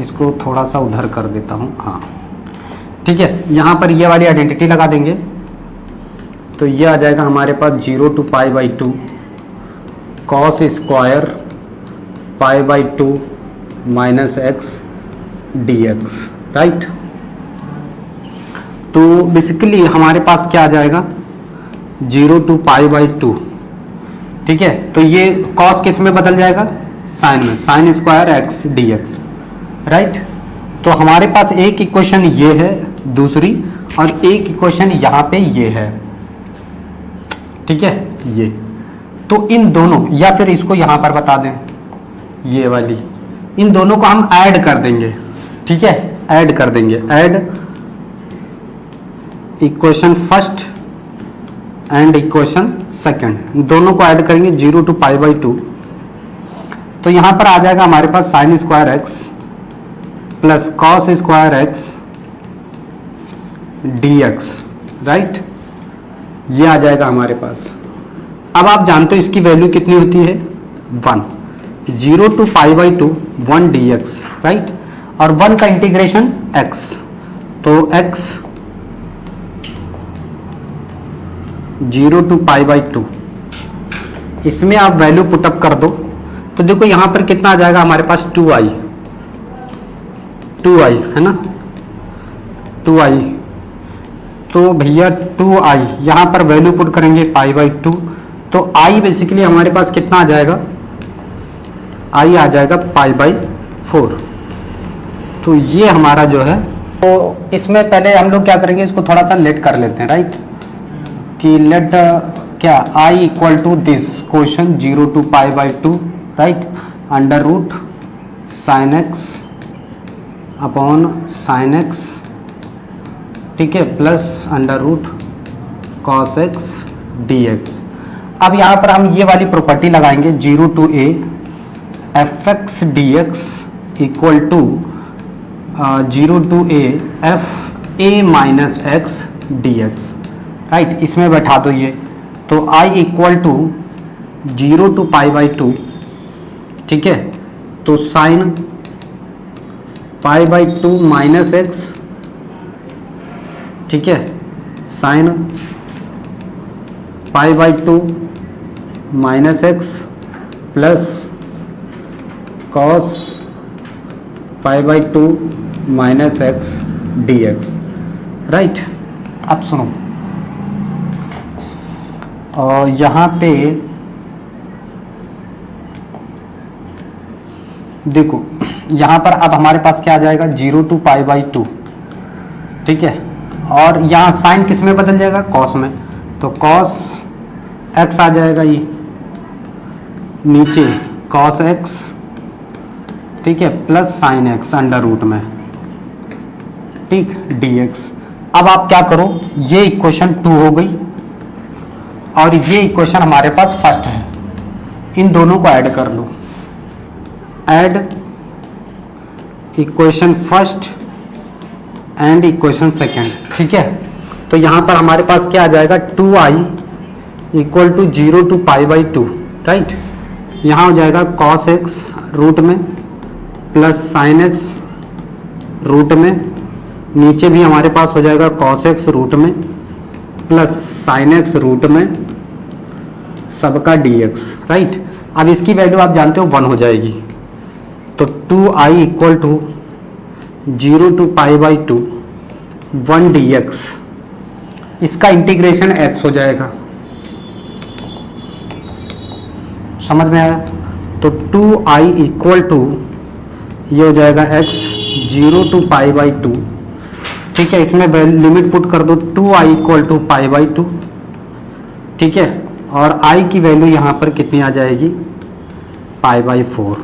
इसको थोड़ा सा उधर कर देता हूं, हाँ ठीक है। यहां पर ये वाली आइडेंटिटी लगा देंगे, तो ये आ जाएगा हमारे पास 0 to π/2 cos square π/2 minus x dx, right. तो बेसिकली हमारे पास क्या आ जाएगा 0 to π/2, ठीक है। तो ये cos किस में बदल जाएगा, साइन में, sign square x dx, right. तो हमारे पास एक इक्वेशन ये है दूसरी, और एक इक्वेशन यहाँ पे ये है, ठीक है, ये। तो इन दोनों, या फिर इसको यहाँ पर बता दें ये वाली, इन दोनों को हम ऐड कर देंगे, ठीक है, ऐड कर देंगे, add equation first and equation second, दोनों को ऐड करेंगे 0 to π/2। तो यहां पर आ जाएगा हमारे पास sine square x plus cos square x dx, right. ये आ जाएगा हमारे पास। अब आप जानते हो इसकी वैल्यू कितनी होती है 1, 0 to π/2 1 dx, राइट। और 1 का इंटीग्रेशन x, तो x 0 to π/2, इसमें आप वैल्यू पुटअप कर दो, तो देखो यहां पर कितना आ जाएगा हमारे पास 2i है ना, 2i। तो भैया 2i यहां पर वैल्यू पुट करेंगे π/2, तो i बेसिकली हमारे पास कितना आ जाएगा, i आ जाएगा π/4। तो ये हमारा जो है, तो इसमें पहले हम लोग क्या करेंगे, इसको थोड़ा सा लेट कर लेते हैं, राइट। कि लेट क्या i equal to this question 0 to π/2, right, under root sine x upon sine x, ठीक है, plus under root cos x dx। अब यहाँ पर हम ये वाली प्रॉपर्टी लगाएंगे 0 to a fx dx equal to 0 to a f a minus x dx, right. इसमें बैठा दो ये, तो i इक्वल टू 0 to π/2, ठीक है, तो साइन π/2 माइनस एक्स, ठीक है, sine π/2 minus x plus cos π/2 minus x dx, right. अब सुनो, और यहाँ पे देखो, यहाँ पर अब हमारे पास क्या आ जाएगा 0 to π/2, ठीक है, और यहाँ साइन किस में बदल जाएगा, कॉस में, तो कॉस एक्स आ जाएगा, ये नीचे कॉस एक्स, ठीक है, plus sine x under root में, ठीक, dx। अब आप क्या करो, ये इक्वेशन 2 हो गई और ये इक्वेशन हमारे पास फर्स्ट है, इन दोनों को ऐड कर लो, add equation first and equation second, ठीक है। तो यहाँ पर हमारे पास क्या आ जाएगा 2i equal to 0 to π/2, right. यहाँ हो जाएगा cos x रूट में प्लस साइन एक्स रूट में, नीचे भी हमारे पास हो जाएगा cos x रूट में प्लस साइन एक्स रूट में, सबका dx, राइट। अब इसकी वैल्यू आप जानते हो 1 हो जाएगी, तो 2i equal to 0 to pi by 2 1 dx, इसका इंटीग्रेशन x हो जाएगा। समझ में आया? तो 2i इक्वल टू ये हो जाएगा x 0 टू पाई बाई 2, ठीक है। इसमें लिमिट पुट कर दो 2i equal to pi by 2, ठीक है। और i की वैल्यू यहाँ पर कितनी आ जाएगी, पाई by 4।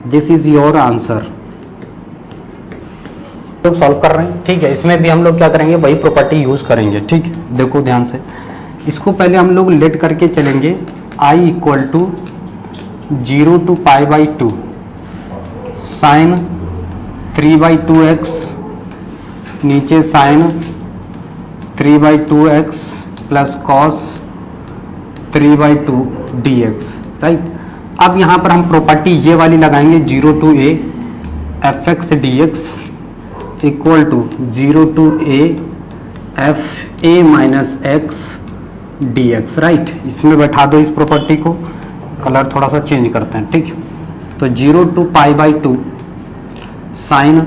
This is your answer. लोग सॉल्व कर रहे हैं, ठीक है। इसमें भी हम लोग क्या करेंगे, वही प्रॉपर्टी यूज करेंगे, ठीक है। देखो ध्यान से, इसको पहले हम लोग लेट करके चलेंगे। i equal to 0 to pi by 2 sine 3 by 2x, नीचे sine 3 by 2x plus cos 3 by 2 dx, right. अब यहाँ पर हम प्रॉपर्टी ये वाली लगाएंगे, 0 to a F x D x equal to 0 to a F A minus x D x, right. इसमें बैठा दो इस प्रॉपर्टी को, कलर थोड़ा सा चेंज करते हैं, ठीक है। तो 0 to pi by 2 sine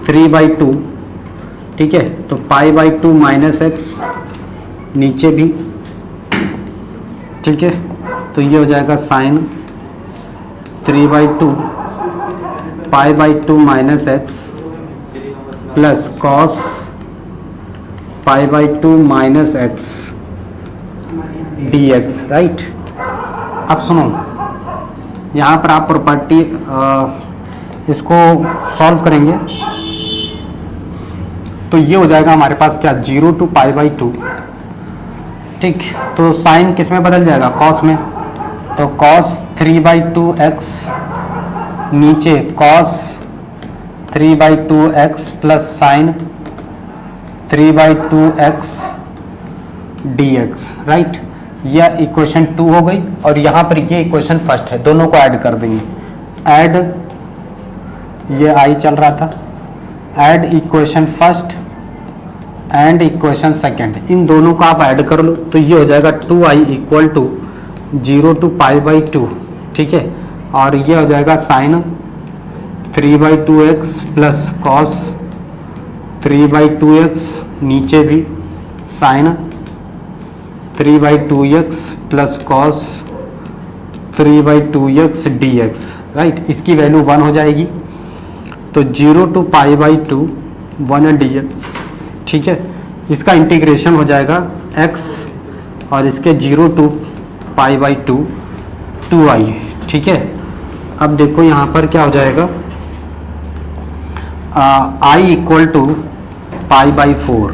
3 by 2, ठीक है। तो पाई बाई 2 माइनस एक्स, नीचे भी, ठीक है। तो ये हो जाएगा sine 3 by 2 pi by 2 minus x plus cos pi by 2 minus x D x, right. अब सुनो, यहाँ पर आप प्रॉपर्टी इसको सॉल्व करेंगे तो ये हो जाएगा हमारे पास क्या, 0 टू पाई बाई 2, ठीक। तो साइन किस में बदल जाएगा, कॉस में। तो कॉस 3 बाई 2 एक्स, नीचे cos 3 by 2 x plus sign 3 by 2 x D x, right. यह इक्वेशन 2 हो गई और यहाँ पर ये इक्वेशन फर्स्ट है, दोनों को ऐड कर देंगे। ऐड, ये आई चल रहा था, add equation first and equation second, इन दोनों को आप ऐड कर लो तो ये हो जाएगा 2i equal to 0 to pi by 2, ठीक है। और ये हो जाएगा sine 3 by 2x plus cos 3 by 2x, नीचे भी sine 3 by 2x plus cos 3 by 2x dx, right. इसकी वैल्यू 1 हो जाएगी। तो 0 टू पाई बाई 2 1 dx, ठीक है। इसका इंटीग्रेशन हो जाएगा x और इसके 0 टू पाई बाई 2 2i, ठीक है। अब देखो यहाँ पर क्या हो जाएगा, i equal to pi by 4,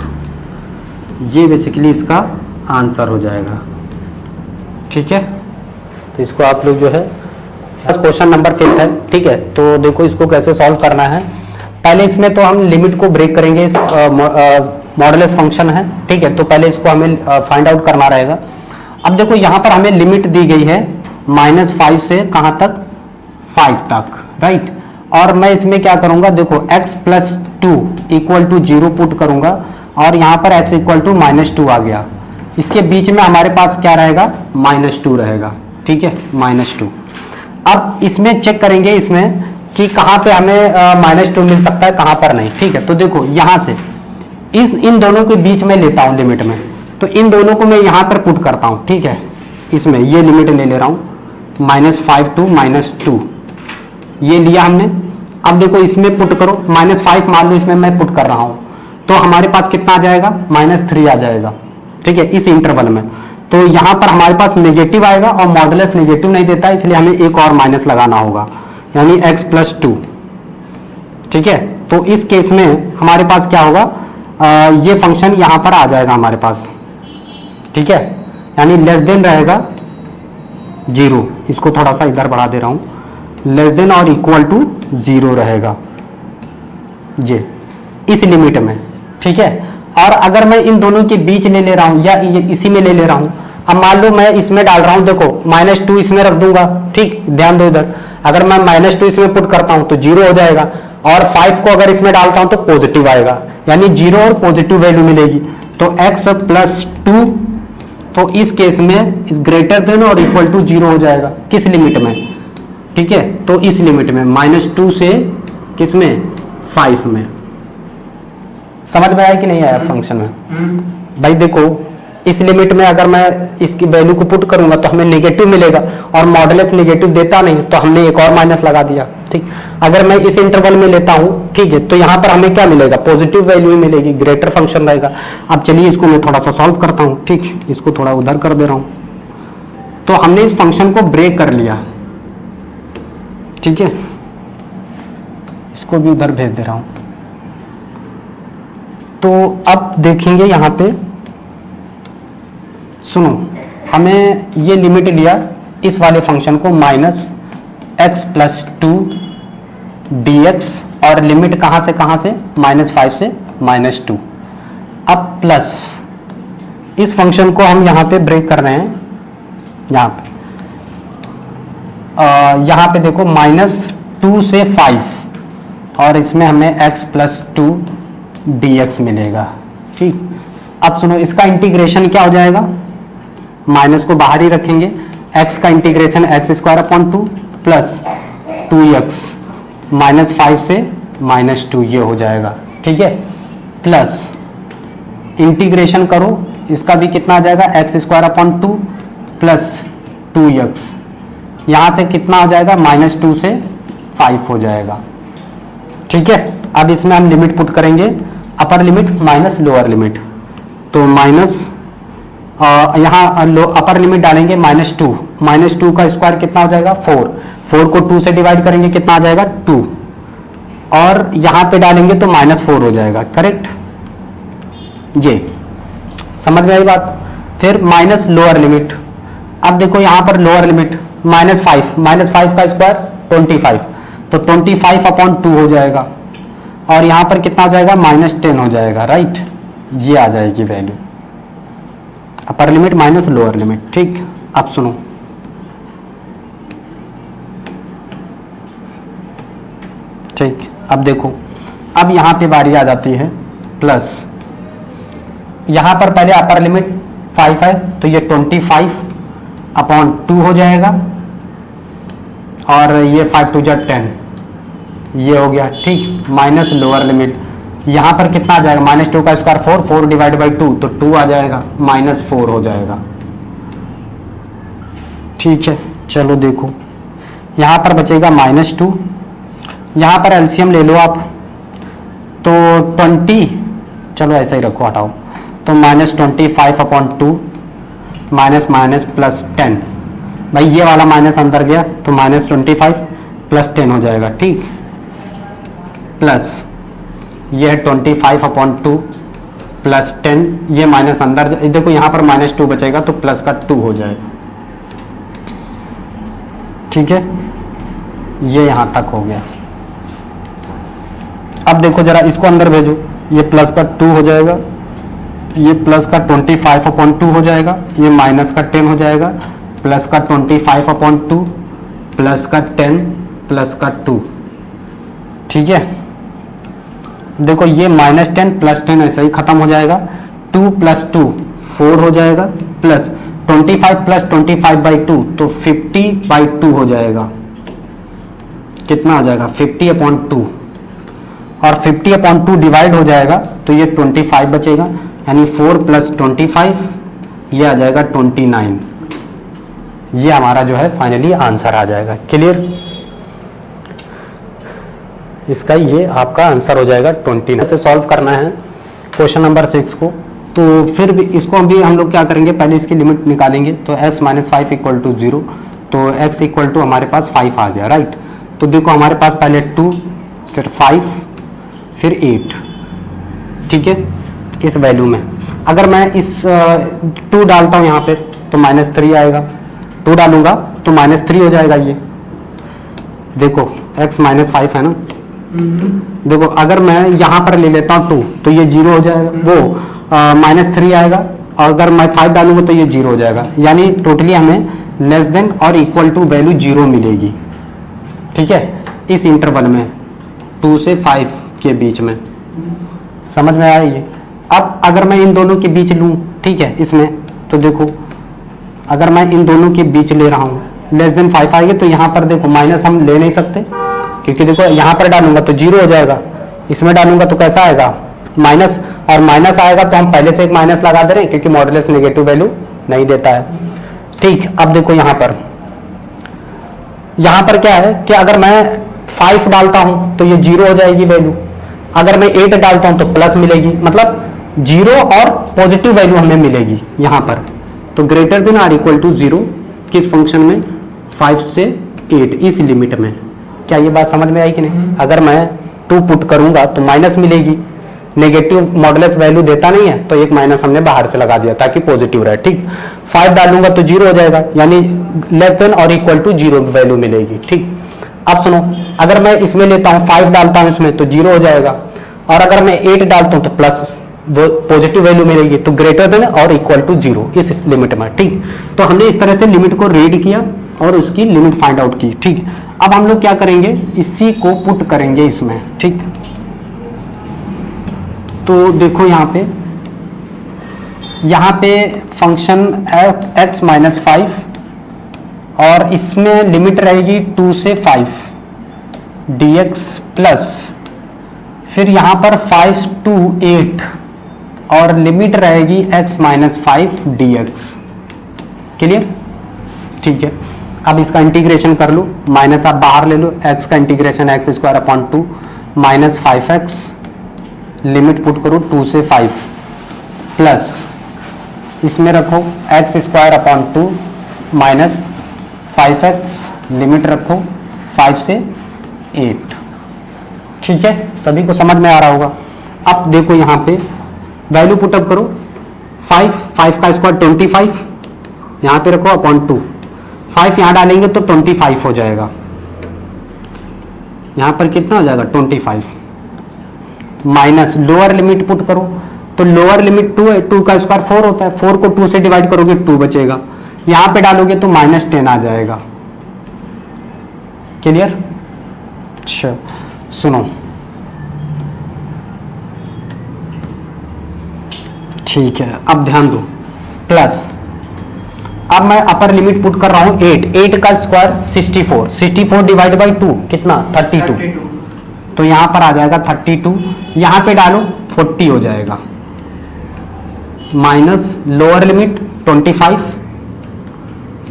ये बेसिकली इसका आंसर हो जाएगा, ठीक है। तो इसको आप लोग जो है, क्वेश्चन नंबर 5 है, ठीक है। तो देखो इसको कैसे सॉल्व करना है। पहले इसमें तो हम लिमिट को ब्रेक करेंगे, मॉडुलस फंक्शन है, ठीक है। तो पहले इसको हमें फाइंड आउट करना रहेगा। अब देखो यहाँ पर हमें लिमिट दी गई है -5 से कहाँ तक, 5 तक, राइट। और मैं इसमें क्या करूंगा, देखो x plus 2 equal to 0 put करूंगा और यहाँ पर x इक्वल टू -2 आ गया। इसके बीच में हमारे पास क्या रहेगा, -2 रहेगा, ठीक है, -2। अब इसमें चेक करेंगे इसमें कि कहाँ पे हमें -2 मिल सकता है, कहाँ पर नहीं, ठीक है। तो देखो यहाँ से इन दोनों के बीच में लेता हूँ लिमिट में, तो इन दोनों को मैं यहाँ पर पुट करता हूँ, ठीक है। इसमें ये लिमिट ले रहा हूँ -5 टू -2, ये लिया हमने। अब देखो इसमें पुट करो, -5 मान लो इसमें मैं पुट कर रहा हूँ, तो हमारे पास कितना आ जाएगा, -3 आ जाएगा, ठीक है, इस इंटरवल में। तो यहाँ पर हमारे पास नेगेटिव आएगा और मॉडुलस नेगेटिव नहीं देता, इसलिए हमें एक और माइनस लगाना होगा, यानी x प्लस 2, ठीक है। तो इस केस में हमारे पास क्या होगा, ये फंक्शन यहाँ पर आ जाएगा हमारे पास, ठीक है, यानी लेस देन रहेगा 0। इसको थोड़ा सा इधर बढ़ा दे रहा हूँ, लेस देन और इक्वल टू 0 रहेगा ये इस लिमिट में, ठीक है। और अगर मैं इन दोनों के बीच ले रहा हूं या इसी में ले रहा हूं, अब मान लो मैं इसमें डाल रहा हूं, देखो -2 इसमें रख दूंगा, ठीक, ध्यान दो इधर। अगर मैं -2 इसमें पुट करता हूं तो 0 हो जाएगा, और 5 को अगर इसमें डालता हूं तो पॉजिटिव आएगा, यानी 0 और पॉजिटिव वैल्यू मिलेगी। तो x प्लस 2, तो इस केस में ग्रेटर देन और इक्वल टू 0 हो जाएगा, किस लिमिट में, ठीक है। तो इस लिमिट में -2 से किसमें, 5 में। समझ में आया कि नहीं आया फंक्शन में? भाई देखो इस लिमिट में अगर मैं इसकी वैल्यू को पुट करूंगा तो हमें नेगेटिव मिलेगा, और मॉडुलस नेगेटिव देता नहीं तो हमने एक और माइनस लगा दिया। ठीक, अगर मैं इस इंटरवल में लेता हूं, ठीक है, तो यहां पर हमें क्या मिलेगा, पॉजिटिव वैल्यू ही मिलेगी, ग्रेटर फंक्शन रहेगा। अब चलिए इसको मैं थोड़ा सा सॉल्व करता हूं। ठीक, इसको थोड़ा उधर कर दे रहा हूं। तो हमने इस फंक्शन को ब्रेक कर लिया। ठीक है, इसको भी उधर भेज दे रहा हूं। तो अब देखेंगे यहां पे, सुनो, हमें ये लिमिट लिया इस वाले फंक्शन को माइनस एक्स प्लस 2 dx, और लिमिट कहां से -5 से -2। अब प्लस इस फंक्शन को हम यहां पे ब्रेक कर रहे हैं, यहां पे देखो -2 से 5, और इसमें हमें x प्लस 2 dx मिलेगा। ठीक, अब सुनो, इसका इंटीग्रेशन क्या हो जाएगा, माइनस को बाहर ही रखेंगे, x का इंटीग्रेशन x² प्लस 2x -5 से -2 ये हो जाएगा। ठीक है, प्लस इंटीग्रेशन करो, इसका भी कितना आ जाएगा, x² प्लस 2x, यहां से कितना हो जाएगा, -2 से 5 हो जाएगा। ठीक है, अब इसमें हम लिमिट पुट करेंगे, upper limit minus lower limit, तो माइनस यहाँ अपर लिमिट डालेंगे -2 का स्क्वायर कितना हो जाएगा, 4 को 2 से डिवाइड करेंगे कितना आ जाएगा, 2, और यहाँ पे डालेंगे तो -4 हो जाएगा। करेक्ट, ये समझ में आई बात। फिर माइनस लोअर लिमिट, अब देखो यहाँ पर लोअर लिमिट -5 का स्क्वायर 25, तो 25/2 हो जाएगा, और यहाँ पर कितना हो जाएगा, -10 हो जाएगा। राइट, ये आ जाएगी value, upper limit minus lower limit. ठीक, अब सुनो, ठीक, अब देखो, अब यहां पे बारी आ जाती है प्लस, यहां पर पहले अपर लिमिट 5 है तो ये 25/2 हो जाएगा, और ये 5 2 10, ये हो गया। ठीक, माइनस लोअर लिमिट, यहां पर कितना आ जाएगा, -2 का स्क्वायर 4 डिवाइड बाई 2 तो 2 आ जाएगा, -4 हो जाएगा। ठीक है, चलो देखो, यहां पर बचेगा -2, यहां पर एलसीएम ले लो आप, तो 20, चलो ऐसा ही रखो, हटाओ, तो -25/2 माइनस माइनस प्लस 10, भाई ये वाला माइनस अंदर गया तो -25 प्लस 10 हो जाएगा। ठीक, प्लस ये है 25/2 प्लस 10, ये माइनस अंदर, देखो यहाँ पर -2 बचेगा तो प्लस का 2 हो जाएगा। ठीक है, ये यहाँ तक हो गया। अब देखो जरा इसको अंदर भेजो, ये प्लस का 2 हो जाएगा, ये प्लस का 25/2 हो जाएगा, ये माइनस का 10 हो जाएगा, प्लस का 25/2 प्लस का 10 प्लस का 2। ठीक है, देखो ये -10 प्लस 10 ऐसे ही खत्म हो जाएगा, 2 प्लस 2 4 हो जाएगा, प्लस 25 प्लस 25/2 तो 50/2 हो जाएगा। कितना हो जाएगा, 50/2, और 50/2 डिवाइड हो जाएगा तो ये 25 बचेगा, यानी 4 प्लस 25 ये आ जाएगा 29। ये हमारा जो है फाइनली आंसर आ जाएगा। क्लियर, इसका ये आपका आंसर हो जाएगा 29 से सॉल्व करना है क्वेश्चन नंबर 6 को। तो फिर भी इसको भी हम लोग क्या करेंगे, पहले इसकी लिमिट निकालेंगे, तो x - 5 = 0, तो x = हमारे पास 5 आ गया। राइट, तो देखो हमारे पास पहले 2 फिर 5 फिर 8। ठीक है, इस वैल्यू में अगर मैं इस 2 डालता हूँ यहाँ पे तो -3 आएगा, 2 डालूंगा तो -3 हो जाएगा। ये देखो x - 5 है ना, देखो अगर मैं यहाँ पर ले लेता हूँ 2 तो ये 0 हो जाएगा, वो -3 आएगा, और अगर मैं 5 डालूंगा तो ये 0 हो जाएगा, यानी टोटली हमें लेस देन और इक्वल टू वैल्यू 0 मिलेगी। ठीक है, इस इंटरवल में 2 से 5 के बीच में। समझ में आया ये। अब अगर मैं इन दोनों के बीच लूँ, ठीक है, इसमें तो देखो अगर मैं इन दोनों के बीच ले रहा हूँ लेस देन 5 आएगी, तो यहाँ पर देखो माइनस हम ले नहीं सकते क्योंकि देखो यहाँ पर डालूंगा तो 0 हो जाएगा, इसमें डालूंगा तो कैसा आएगा माइनस, और माइनस आएगा तो हम पहले से एक माइनस लगा दे रहे हैं क्योंकि मॉडुलस नेगेटिव वैल्यू नहीं देता है। ठीक, अब देखो यहाँ पर क्या है कि अगर मैं 5 डालता हूं तो ये 0 हो जाएगी वैल्यू, अगर मैं 8 डालता हूं तो प्लस मिलेगी, मतलब 0 और पॉजिटिव वैल्यू हमें मिलेगी यहाँ पर। तो greater than or equal to 0 किस फंक्शन में, 5 से 8 इस लिमिट में। क्या ये बात समझ में आई कि नहीं? अगर मैं 2 पुट करूंगा तो माइनस मिलेगी, नेगेटिव मॉडुलस वैल्यू देता नहीं है तो एक माइनस हमने बाहर से लगा दिया ताकि पॉजिटिव रहे। ठीक, 5 डालूंगा तो 0 हो जाएगा, यानी लेस देन और इक्वल टू 0 वैल्यू मिलेगी। ठीक, अब सुनो, अगर मैं इसमें लेता हूं 5 डालता हूं इसमें तो 0 हो जाएगा, और अगर मैं 8 डालता हूं तो प्लस वो पॉजिटिव वैल्यू मिलेगी, तो ग्रेटर देन और इक्वल टू 0 इस लिमिट में। ठीक, तो हमने इस तरह से लिमिट को रीड किया और उसकी लिमिट फाइंड आउट की। ठीक, अब हम लोग क्या करेंगे, इसी को पुट करेंगे इसमें। ठीक, तो देखो यहाँ पे फंक्शन x माइनस 5 और इसमें लिमिट रहेगी 2 से 5 dx प्लस फिर यहाँ पर 5 to 8 और लिमिट रहेगी x माइनस 5 dx। क्लियर? ठीक है, अब इसका इंटीग्रेशन कर लो, माइनस आप बाहर ले लो, x का integration x square upon 2 minus 5x, limit put करो 2 से 5 प्लस इसमें रखो x square upon 2 minus 5x, limit रखो 5 से 8। ठीक है, सभी को समझ में आ रहा होगा। अब देखो यहाँ पे वैल्यू पुटअप करो, 5 का स्क्वायर 25, यहाँ पे रखो अपॉन 2, 5 यहाँ डालेंगे तो 25 हो जाएगा, यहाँ पर कितना हो जाएगा 25, माइनस लोअर लिमिट पुट करो तो लोअर लिमिट 2 है, 2 का स्क्वायर 4 होता है, 4 को 2 से डिवाइड करोगे 2 बचेगा, यहां पे डालोगे तो माइनस 10 आ जाएगा। क्लियर? अच्छा सुनो, ठीक है, अब ध्यान दो, प्लस अब मैं अपर लिमिट पुट कर रहा हूं 8 का स्क्वायर 64 डिवाइड बाई 2 कितना 32, तो यहां पर आ जाएगा 32, यहां पे डालो 40 हो जाएगा, माइनस लोअर लिमिट 25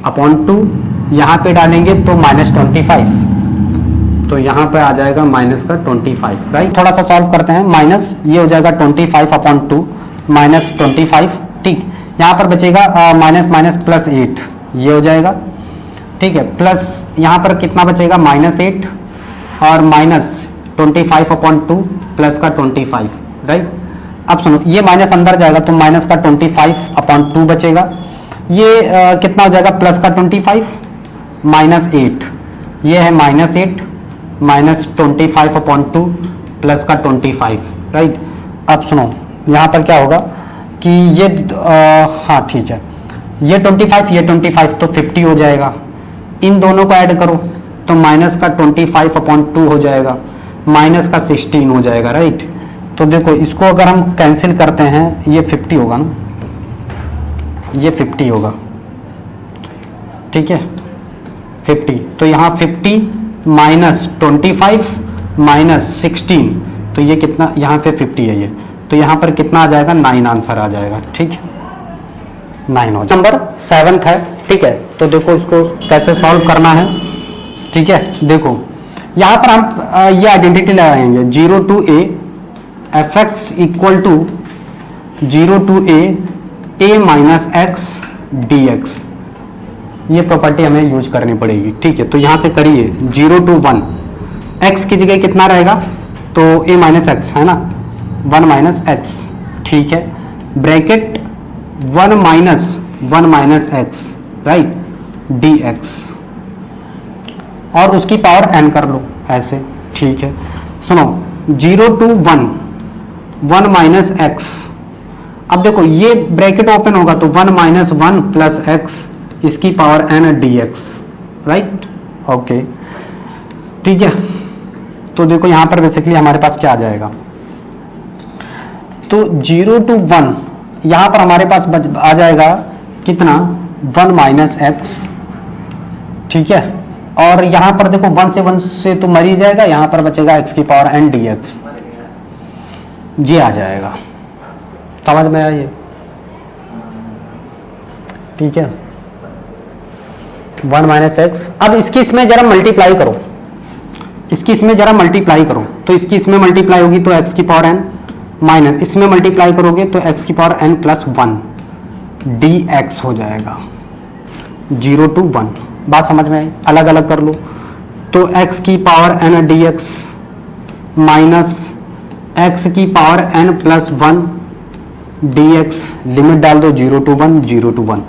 अपॉन 2, यहां पे डालेंगे तो माइनस 25, तो यहां पे आ जाएगा माइनस का 25। राइट, थोड़ा सा सॉल्व करते हैं, माइनस ये हो जाएगा 25 अपॉन 2 माइनस 25। ठीक, यहां पर बचेगा माइनस माइनस प्लस 8, ये हो जाएगा। ठीक है, प्लस यहां पर कितना बचेगा माइनस 8 और माइनस 25 अपॉन 2 प्लस का 25। राइट, अब सुनो, ये माइनस अंदर जाएगा तो माइनस का 25 अपॉन 2 बचेगा, ये कितना हो जाएगा प्लस का 25 माइनस 8, ये है माइनस 8 माइनस 25 अपॉन 2 प्लस का 25। राइट, अब सुनो यहाँ पर क्या होगा कि ये हाँ ठीक है, ये 25 तो 50 हो जाएगा, इन दोनों को ऐड करो तो माइनस का 25 अपॉन 2 हो जाएगा, माइनस का 16 हो जाएगा। राइट, तो देखो इसको अगर हम कैंसिल करते हैं ये 50 होगा ना, ये 50 होगा। ठीक है, 50, तो यहाँ 50 माइनस 25 माइनस 16, तो ये कितना, यहाँ पे 50 है ये, तो यहाँ पर कितना आ जाएगा 9 आंसर आ जाएगा। ठीक है, 9 हो जाएगा। नंबर 7 है। ठीक है, तो देखो इसको कैसे सॉल्व करना है। ठीक है, देखो यहाँ पर हम ये आइडेंटिटी लगाएंगे 0 to a fx equal to 0 to a minus x dx, ये प्रॉपर्टी हमें यूज करनी पड़ेगी। ठीक है, तो यहां से करिए 0 to 1, x की जगह कितना रहेगा तो a माइनस एक्स है ना, 1 माइनस एक्स। ठीक है, bracket 1 minus x, right, dx, और उसकी पावर n कर लो ऐसे। ठीक है, सुनो 0 to 1 माइनस एक्स, अब देखो ये ब्रैकेट ओपन होगा तो 1 माइनस 1 प्लस एक्स, इसकी power n dx। Right, okay, ठीक है, तो देखो यहां पर बेसिकली हमारे पास क्या आ जाएगा, तो 0 to 1 यहां पर हमारे पास आ जाएगा कितना 1 माइनस एक्स। ठीक है, और यहां पर देखो 1 से तो मर ही जाएगा, यहां पर बचेगा x की पावर n dx, ये आ जाएगा। समझ में आया ये? ठीक है, 1 माइनस एक्स। अब इसकी इसमें जरा मल्टीप्लाई करो, इसकी इसमें जरा मल्टीप्लाई करो, तो इसकी इसमें मल्टीप्लाई होगी तो x की पावर n माइनस इसमें मल्टीप्लाई करोगे तो x की पावर n प्लस 1 dx हो जाएगा, 0 to 1। बात समझ में आई? अलग अलग कर लो तो x की power n dx minus x की power n plus 1 dx, limit डाल दो 0 to 1, 0 to 1।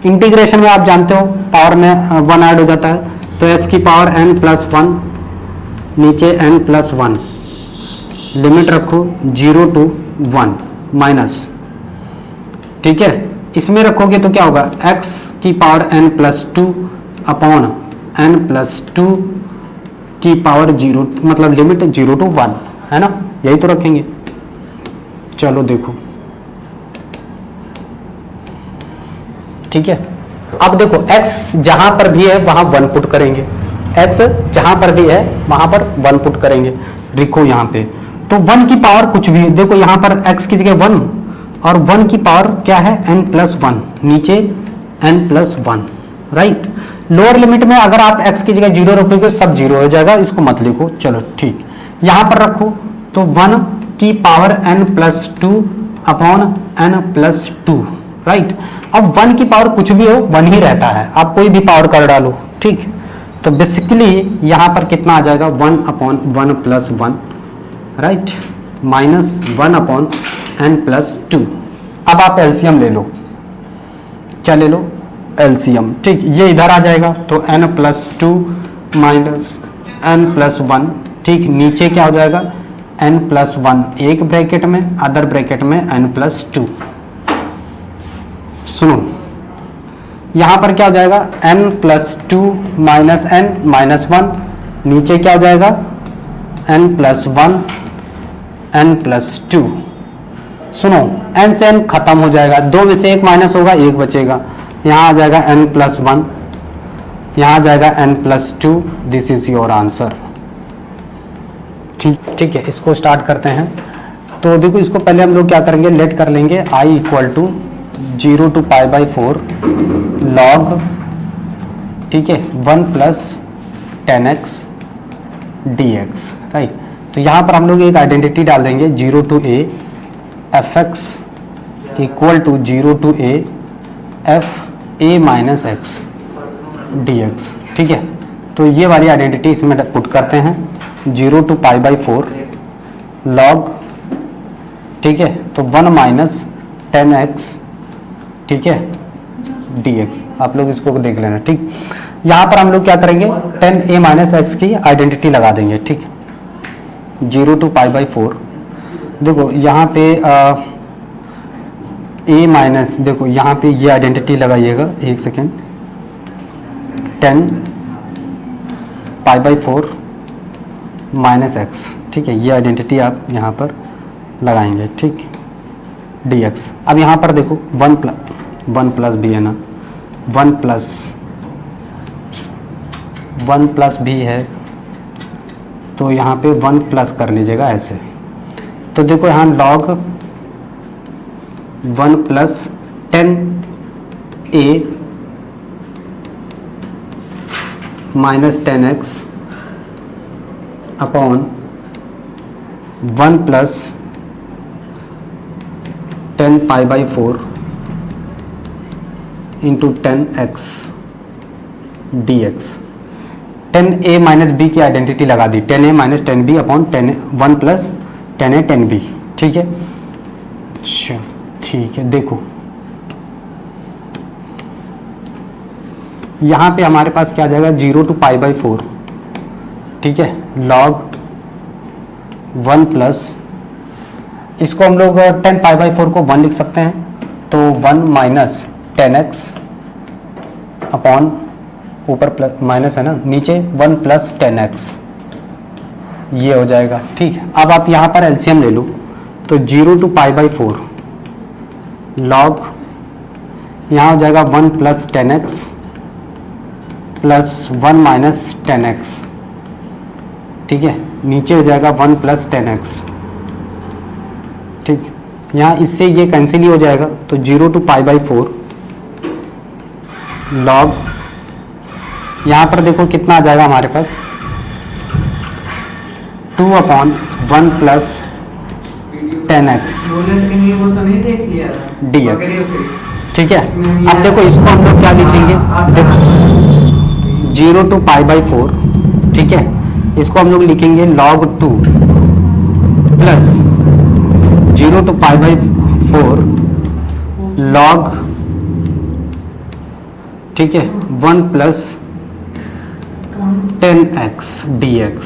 इंटीग्रेशन में आप जानते हो पावर में 1 ऐड हो जाता है, तो x की पावर n प्लस 1 नीचे n प्लस 1, लिमिट रखो 0 to 1 माइनस, ठीक है। इसमें रखोगे तो क्या होगा, x की power n plus 2 upon n plus 2 की पावर 0, मतलब लिमिट 0 to 1 है ना, यही तो रखेंगे। चलो देखो, ठीक है। अब देखो x जहां पर भी है वहां 1 पुट करेंगे, x जहां पर भी है वहां पर 1 पुट करेंगे। लिखो यहां पे तो 1 की पावर कुछ भी, देखो यहां पर x की जगह 1 और 1 की पावर क्या है n प्लस 1, नीचे n plus 1, right. Lower limit में अगर आप x की जगह 0 रखोगे सब 0 हो जाएगा, इसको मत लिखो। चलो ठीक, यहां पर रखो तो 1 की power n plus 2 upon n plus 2, right. अब 1 की पावर कुछ भी हो 1 ही रहता है, आप कोई भी पावर कर डालो, ठीक। तो बेसिकली यहां पर कितना आ जाएगा, 1 upon 1 plus 1, right, minus 1 upon n plus 2। अब आप एलसीएम ले लो, क्या ले लो, एलसीएम, ठीक। ये इधर आ जाएगा तो n plus 2 minus n plus 1, ठीक। नीचे क्या हो जाएगा, n प्लस 1 एक ब्रैकेट में, अदर ब्रैकेट में n प्लस 2। सुनो यहां पर क्या हो जाएगा, n plus 2 minus n minus 1, नीचे क्या हो जाएगा n प्लस 1 n प्लस 2। सुनो n से n खत्म हो जाएगा, 2 में से 1 माइनस होगा, 1 बचेगा, यहां आ जाएगा n प्लस 1, यहां आ जाएगा n plus 2। This is your answer, ठीक है। इसको स्टार्ट करते हैं। तो देखो इसको पहले हम लोग क्या करेंगे, लेट कर लेंगे i equal to 0 to pi by 4 log, ठीक है, 1 प्लस 10x dx, राइट। तो यहाँ पर हम लोग एक आइडेंटिटी डाल देंगे, 0 to a fx equal to 0 to a f a minus x dx, ठीक है। तो ये वाली आइडेंटिटी इसमें पुट करते हैं, 0 to पाई बाई 4 लॉग, ठीक है, तो 1 माइनस 10x, ठीक है, dx। आप लोग इसको देख लेना, ठीक। यहाँ पर हम लोग क्या करेंगे, 10a माइनस एक्स की आइडेंटिटी लगा देंगे, ठीक। 0 to पाई बाई 4, देखो यहाँ पे a माइनस, देखो यहाँ पे ये आइडेंटिटी लगाइएगा, एक second, 10 pi by 4 minus x, ठीक है, ये आइडेंटिटी आप यहाँ पर लगाएंगे, ठीक, dx। अब यहाँ पर देखो 1 प्लस बी है ना, 1 प्लस बी है, तो यहाँ पे 1 प्लस कर लीजिएगा ऐसे। तो देखो यहाँ log 1 plus 10a minus 10x upon 1 plus 10 pi by 4 into 10x dx। 10a minus B की आइडेंटिटी लगा दी, 10a minus 10b upon 1 plus 10a 10b, ठीक है। अच्छा ठीक है, देखो यहाँ पे हमारे पास क्या आ जाएगा, 0 to पाई बाई 4, ठीक है, लॉग 1 प्लस, इसको हम लोग 10 पाई बाई 4 को 1 लिख सकते हैं, तो 1 माइनस 10x अपॉन, ऊपर प्लस माइनस है ना, नीचे 1 प्लस 10x, ये हो जाएगा, ठीक है। अब आप यहाँ पर एलसीएम ले लो, तो 0 to पाई बाई 4 लॉग, यहाँ हो जाएगा 1 plus 10x plus 1 minus 10x, ठीक है, नीचे हो जाएगा 1 प्लस 10x, ठीक, यहाँ इससे ये कैंसिल ही हो जाएगा, तो 0 टू पाई बाई 4 लॉग, यहाँ पर देखो कितना आ जाएगा हमारे पास 2 अपॉन 1 प्लस 10x dx, ठीक है। अब देखो इसको हम लोग क्या लिखेंगे, देखो 0 टू पाई बाई 4, ठीक है, इसको हम लोग लिखेंगे log 2 plus 0 to pi by 4 log, ठीक है, 1 प्लस 10x dx,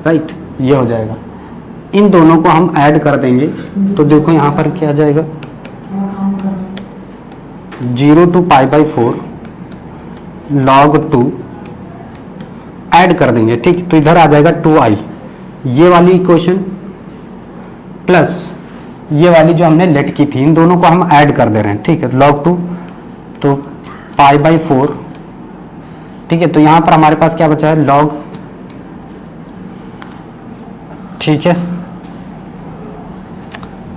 राइट, ये हो जाएगा। इन दोनों को हम ऐड कर देंगे, तो देखो यहाँ पर क्या आ जाएगा 0 to pi by 4 log 2 add कर देंगे, ठीक, तो इधर आ जाएगा 2i, ये वाली इक्वेशन प्लस ये वाली जो हमने लेट की थी, इन दोनों को हम ऐड कर दे रहे हैं, ठीक है, log 2 तो पाई बाई 4, ठीक है, तो यहां पर हमारे पास क्या बचा है log, ठीक है,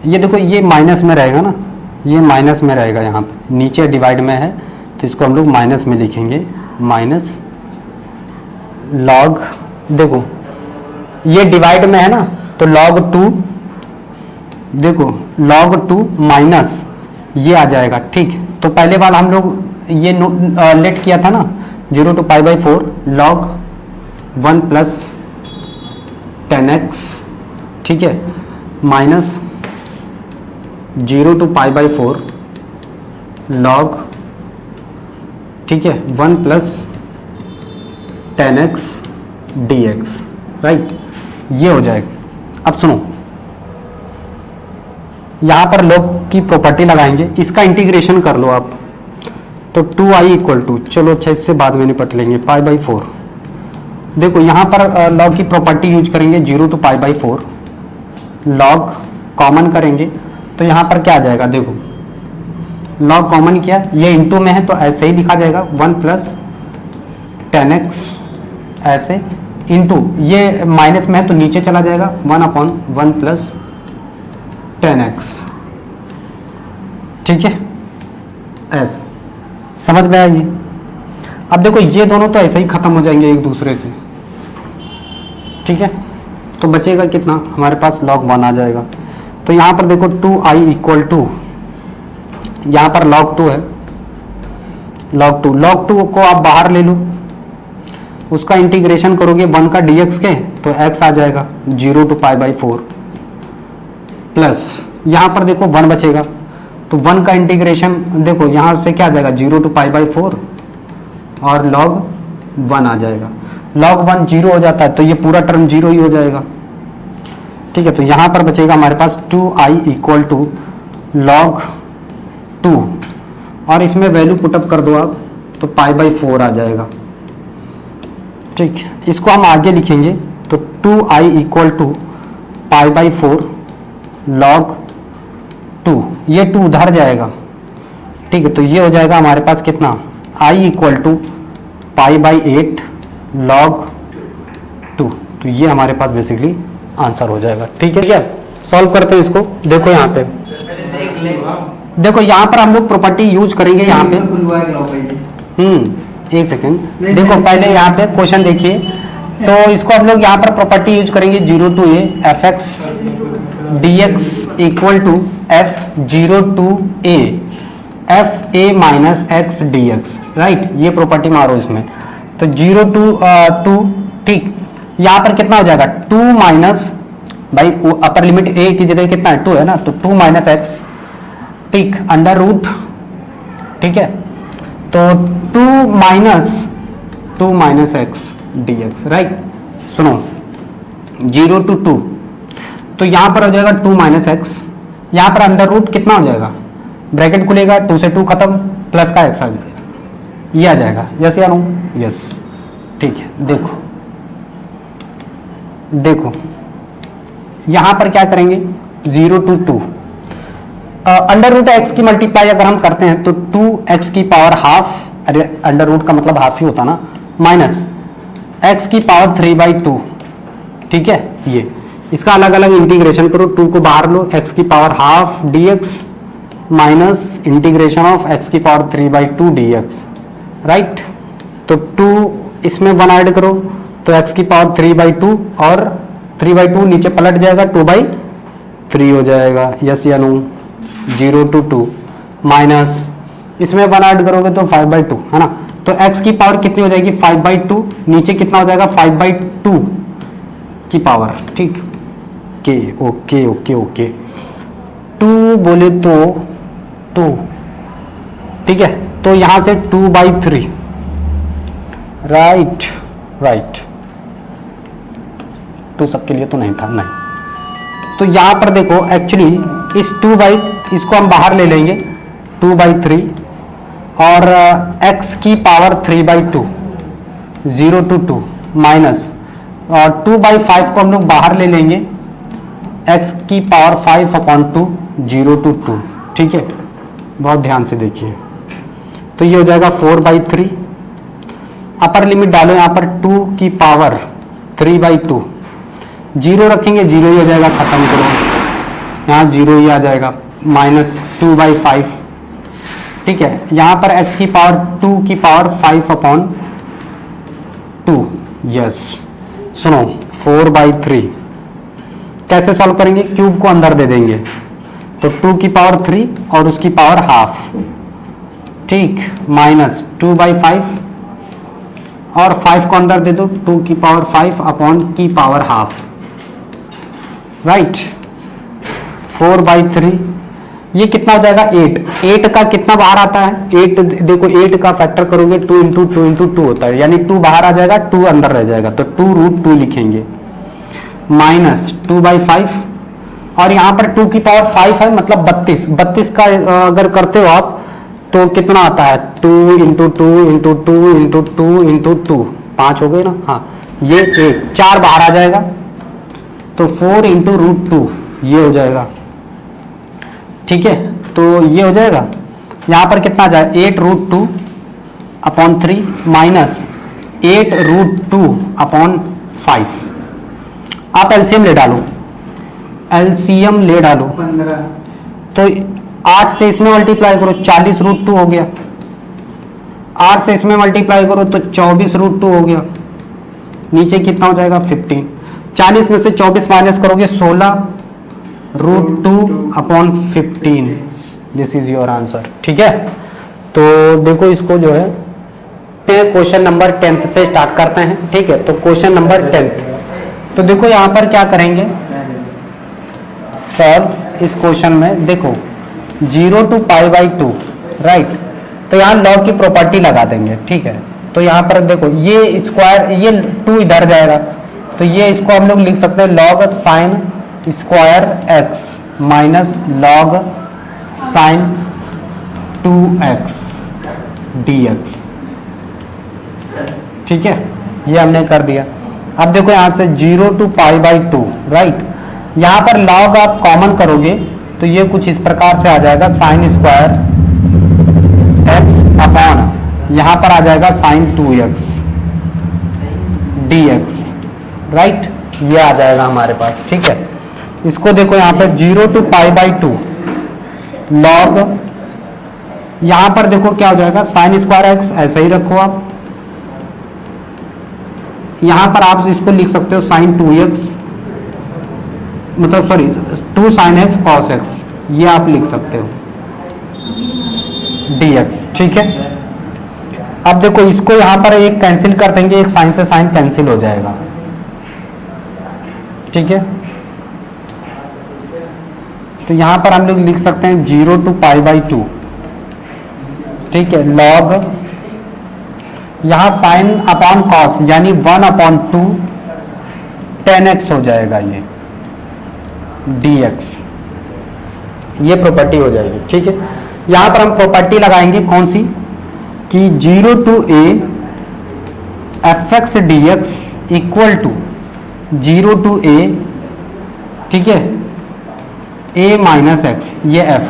ये देखो ये माइनस में रहेगा ना, ये माइनस में रहेगा, यहाँ पे नीचे डिवाइड में है तो इसको हम लोग माइनस में लिखेंगे, माइनस लॉग, देखो ये डिवाइड में है ना, तो log 2, देखो log 2 माइनस ये आ जाएगा, ठीक, तो पहले बार हम लोग ये लेट किया था ना 0 to pi by 4 log 1 plus 10x, ठीक है, minus 0 to pi by 4 log, ठीक है, 1 प्लस 10x dx, राइट, ये हो जाएगा। अब सुनो, यहां पर log की प्रॉपर्टी लगाएंगे, इसका इंटीग्रेशन कर लो आप, तो 2i इक्वल टू, चलो अच्छा इससे बाद में निपट लेंगे, पाई बाई 4, देखो यहां पर log की प्रॉपर्टी यूज करेंगे 0 to pi by 4 log common करेंगे, तो यहां पर क्या आ जाएगा, देखो log कॉमन किया, ये इनटू में है तो ऐसे ही लिखा जाएगा 1 प्लस 10x, ऐसे इनटू ये माइनस में है तो नीचे चला जाएगा 1 अपॉन 1 प्लस 10x, ठीक है, ऐसे समझ में आएगी। अब देखो ये दोनों तो ऐसे ही खत्म हो जाएंगे एक दूसरे से, ठीक है, तो बचेगा कितना हमारे पास log 1 आ जाएगा, तो यहाँ पर देखो 2i इक्वल टू, यहाँ पर log 2 है, log 2 को आप बाहर ले लो, उसका इंटीग्रेशन करोगे 1 का dx के, तो x आ जाएगा 0 टू पाई बाई 4 प्लस यहाँ पर देखो 1 बचेगा, तो 1 का इंटीग्रेशन देखो यहाँ से क्या आ जाएगा 0 टू पाई बाई 4 और log 1 आ जाएगा, log 1 0 हो जाता है तो ये पूरा टर्म 0 ही हो जाएगा, ठीक है, तो यहाँ पर बचेगा हमारे पास 2i इक्वल टू log 2 और इसमें वैल्यू पुटअप कर दो आप, तो पाई बाई 4 आ जाएगा, ठीक, इसको हम आगे लिखेंगे, तो 2i equal to pi by 4 log 2, ये 2 उधर जाएगा, ठीक है, तो ये हो जाएगा हमारे पास कितना i equal to pi by 8 log 2, तो ये हमारे पास बेसिकली आंसर हो जाएगा, ठीक है, क्या सॉल्व करते हैं इसको, देखो यहाँ पे, देखो यहाँ पर हम लोग प्रॉपर्टी यूज करेंगे, यहाँ पे एक सेकेंड, देखो पहले यहाँ पे क्वेश्चन देखिए, तो इसको हम लोग यहाँ पर प्रॉपर्टी यूज करेंगे 0 to a fx dx equal to f0 to a f a minus x dx, right, ये प्रॉपर्टी मारो इसमें, तो 0 टू 2, ठीक, यहाँ पर कितना हो जाएगा 2 माइनस, भाई अपर लिमिट a की जगह कितना है 2 है ना, तो 2 माइनस x, ठीक, अंडर रूट, ठीक है, तो 2 माइनस x dx, राइट, सुनो 0 टू 2, तो यहां पर हो जाएगा 2 माइनस x, यहां पर अंडर रूट कितना हो जाएगा, ब्रैकेट खुलेगा 2 से 2 खत्म, प्लस का x आ जाएगा, ये आ जाएगा, यस या नो, यस, ठीक है, देखो यहां पर क्या करेंगे 0 टू 2, अंडर रूट एक्स की मल्टीप्लाई अगर हम करते हैं तो 2x की पावर हाफ, अरे अंडर रूट का मतलब हाफ ही होता ना, माइनस x की पावर 3/2, ठीक है। ये इसका अलग अलग इंटीग्रेशन करो, 2 को बाहर लो, x की power half dx minus integration of x की पावर 3/2 dx, राइट। तो 2 इसमें 1 ऐड करो तो x की पावर 3/2 और 3/2 नीचे पलट जाएगा, 2/3 हो जाएगा, यस या नो, 0 to 2 माइनस इसमें 1 ऐड करोगे तो 5/2, है ना। तो x की पावर कितनी हो जाएगी 5/2, नीचे कितना हो जाएगा 5/2 की पावर, ठीक। के ओके ओके ओके 2 बोले तो 2, ठीक है। तो यहां से 2/3, राइट राइट, 2 सबके लिए तो नहीं था, नहीं। तो यहां पर देखो एक्चुअली इस इसको हम बाहर ले लेंगे 2/3 और x की पावर 3/2, 0 to 2 माइनस और 2/5 को हम लोग बाहर ले लेंगे, x की पावर 5/2, 0 to 2, ठीक है। बहुत ध्यान से देखिए, तो ये हो जाएगा 4/3, अपर लिमिट डालो यहाँ पर 2 की पावर 3/2, 0 रखेंगे 0 ही हो जाएगा, खत्म करो, यहाँ 0 ही आ जाएगा, माइनस 2/5, ठीक है। यहाँ पर x की पावर 2 की पावर 5/2, यस। सुनो 4/3 कैसे सॉल्व करेंगे, क्यूब को अंदर दे देंगे तो 2 की पावर 3 और उसकी पावर हाफ, ठीक, माइनस 2/5 और 5 को अंदर दे दो, 2 की पावर 5 अपॉन की पावर हाफ, राइट। 4/3 ये कितना हो जाएगा 8 का कितना बाहर आता है 8, देखो 8 का फैक्टर करोगे 2 इंटू 2 इंटू 2 होता है, यानी 2 बाहर आ जाएगा, 2 अंदर रह जाएगा, तो 2√2 लिखेंगे, माइनस 2/5 और यहाँ पर 2 की पावर 5 है, मतलब 32 का अगर करते हो आप तो कितना आता है 2 इंटू 2 इंटू 2 इंटू 2 इंटू 2, 5 हो गए ना, हाँ। ये 4 बाहर आ जाएगा तो 4 इंटू √2 ये हो जाएगा, ठीक है। तो ये हो जाएगा, यहाँ पर कितना आ जाए 8√2 अपॉन 3 माइनस 8√2 अपॉन 5। आप एलसीएम ले डालो, एलसीएम ले डालो 15, तो 8 से इसमें मल्टीप्लाई करो 40√2 हो गया, 8 से इसमें मल्टीप्लाई करो तो 24√2 हो गया, नीचे कितना हो जाएगा 15, 40 में से 24 माइनस करोगे 16√2 upon 15, this is your answer, ठीक है। तो देखो इसको जो है क्वेश्चन नंबर 10 से स्टार्ट करते हैं, ठीक है। तो क्वेश्चन नंबर 10, तो देखो यहाँ पर क्या करेंगे सॉल्व इस क्वेश्चन में, देखो 0 to π/2, राइट। तो यहाँ लॉग की प्रॉपर्टी लगा देंगे, ठीक है। तो यहाँ पर देखो ये स्क्वायर, ये 2 इधर जाएगा तो ये इसको हम लोग लिख सकते हैं log sign square x minus log sign 2x dx, ठीक है। ये हमने कर दिया। अब देखो यहां से 0 to π/2, राइट। यहां पर लॉग आप कॉमन करोगे तो ये कुछ इस प्रकार से आ जाएगा साइन स्क्वायर x अपॉन यहां पर आ जाएगा साइन 2x dx, राइट। ये आ जाएगा हमारे पास, ठीक है। इसको देखो यहां पर 0 to π/2 लॉग, यहां पर देखो क्या हो जाएगा साइन स्क्वायर x, ऐसा ही रखो आप, यहां पर आप इसको लिख सकते हो साइन 2x, मतलब sorry 2 sin x cos x, ये आप लिख सकते हो dx, ठीक है। अब देखो इसको यहां पर एक कैंसिल कर देंगे, एक साइन से साइन कैंसिल हो जाएगा, ठीक है। तो यहां पर हम लोग लिख सकते हैं 0 to π/2, ठीक है, लॉग यहां साइन अपॉन कॉस यानी 1/2 10x हो जाएगा ये dx, ये प्रॉपर्टी हो जाएगी, ठीक है। यहां पर हम प्रॉपर्टी लगाएंगे कौन सी कि 0 to a fx dx equal to 0 to a, ठीक है, a माइनस एक्स, ये f,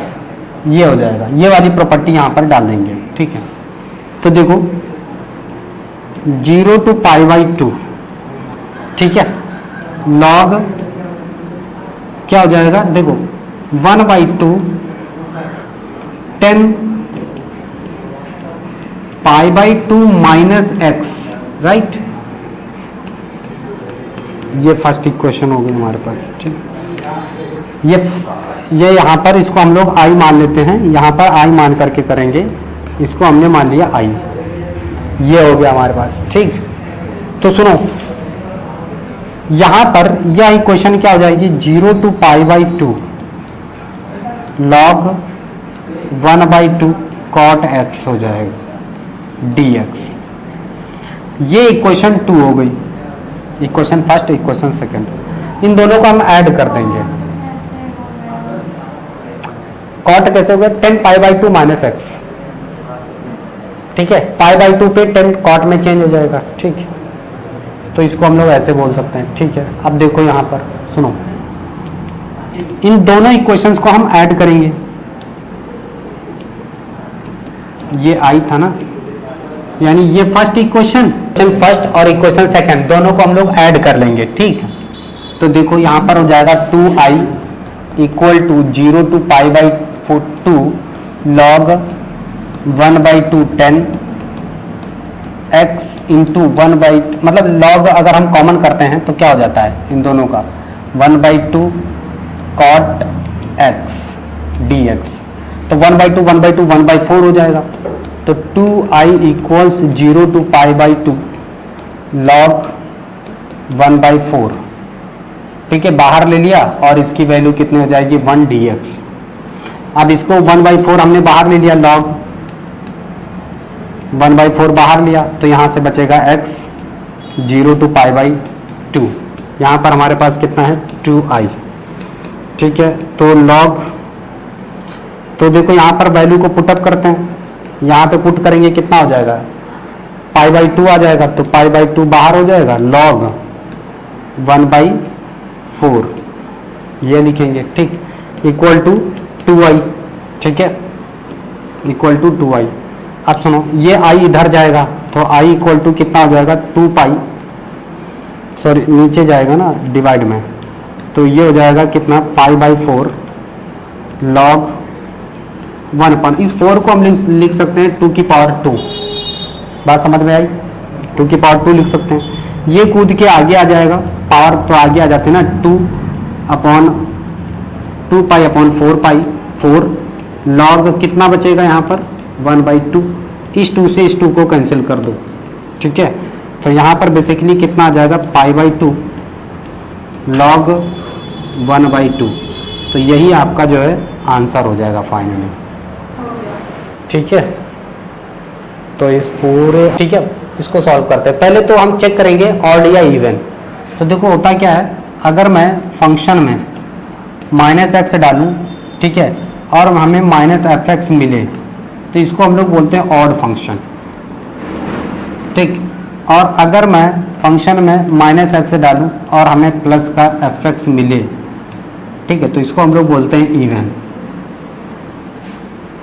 ये हो जाएगा, ये वाली प्रॉपर्टी यहां पर डाल देंगे, ठीक है। तो देखो 0 to π/2, ठीक है, log क्या हो जाएगा, देखो 1/2 10 π/2 माइनस एक्स, राइट। ये फर्स्ट इक्वेशन हो गई हमारे पास, ठीक। ये यहाँ पर इसको हम लोग आई मान लेते हैं, यहाँ पर आई मान करके करेंगे, इसको हमने मान लिया आई, ये हो गया हमारे पास, ठीक। तो सुनो, यहाँ पर यह इक्वेशन क्या हो जाएगी, 0 to π/2 log 1/2 cot x हो जाएगा dx। ये इक्वेशन 2 हो गई, इक्वेशन फर्स्ट, इक्वेशन सेकंड। इन दोनों को हम ऐड कर देंगे। कॉट कैसे हो गया, 10 π/2 माइनस एक्स, ठीक है, π/2 पे 10 कॉट में चेंज हो जाएगा, ठीक है। तो इसको हम लोग ऐसे बोल सकते हैं, ठीक है। अब देखो यहाँ पर सुनो, इन दोनों इक्वेशंस को हम ऐड करेंगे। ये आई था ना, यानी ये फर्स्ट इक्वेशन फर्स्ट और इक्वेशन सेकंड दोनों को हम लोग ऐड कर लेंगे, ठीक। तो देखो यहाँ पर हो जाएगा 2i equal to 0 to π/2 log 1/2 10 x into 1/, मतलब log अगर हम कॉमन करते हैं तो क्या हो जाता है इन दोनों का, 1/2 cot x dx। तो 1/2 1/2 1/4 हो जाएगा। तो 2i इक्वल्स 0 to π/2 log 1/4, ठीक है, बाहर ले लिया और इसकी वैल्यू कितनी हो जाएगी 1 dx। अब इसको 1/4 हमने बाहर ले लिया, log 1/4 बाहर लिया, तो यहाँ से बचेगा x 0 to π/2। यहाँ पर हमारे पास कितना है 2i, ठीक है। तो log, तो देखो यहाँ पर वैल्यू को पुटअप करते हैं, यहाँ पे पुट करेंगे कितना हो जाएगा, π/2 आ जाएगा, तो π/2 बाहर हो जाएगा, log 1/4 ये लिखेंगे, ठीक, इक्वल टू 2i, ठीक है, इक्वल टू 2i। अब सुनो, ये i इधर जाएगा तो i इक्वल टू कितना हो जाएगा 2π, सॉरी नीचे जाएगा ना डिवाइड में, तो ये हो जाएगा कितना π/4 log 1 पर, इस 4 को हम लिख सकते हैं 2 की पावर 2, बात समझ में आई, 2 की पावर 2 लिख सकते हैं। ये कूद के आगे आ जाएगा, पावर तो आगे आ जाते हैं ना, 2π/4 4 log कितना बचेगा यहाँ पर 1/2, इस 2 से इस 2 को कैंसिल कर दो, ठीक है। तो यहाँ पर बेसिकली कितना आ जाएगा π/2 log 1/2। तो यही आपका जो है आंसर हो जाएगा फाइनली, ठीक है। तो इस पूरे, ठीक है, इसको सॉल्व करते हैं। पहले तो हम चेक करेंगे ऑड या इवन। तो देखो होता क्या है, अगर मैं फंक्शन में -x डालूं, ठीक है, और हमें -fx मिले, तो इसको हम लोग बोलते हैं ऑड फंक्शन, ठीक। और अगर मैं फंक्शन में -x डालूं और हमें प्लस का fx मिले, ठीक है, तो इसको हम लोग बोलते हैं इवन,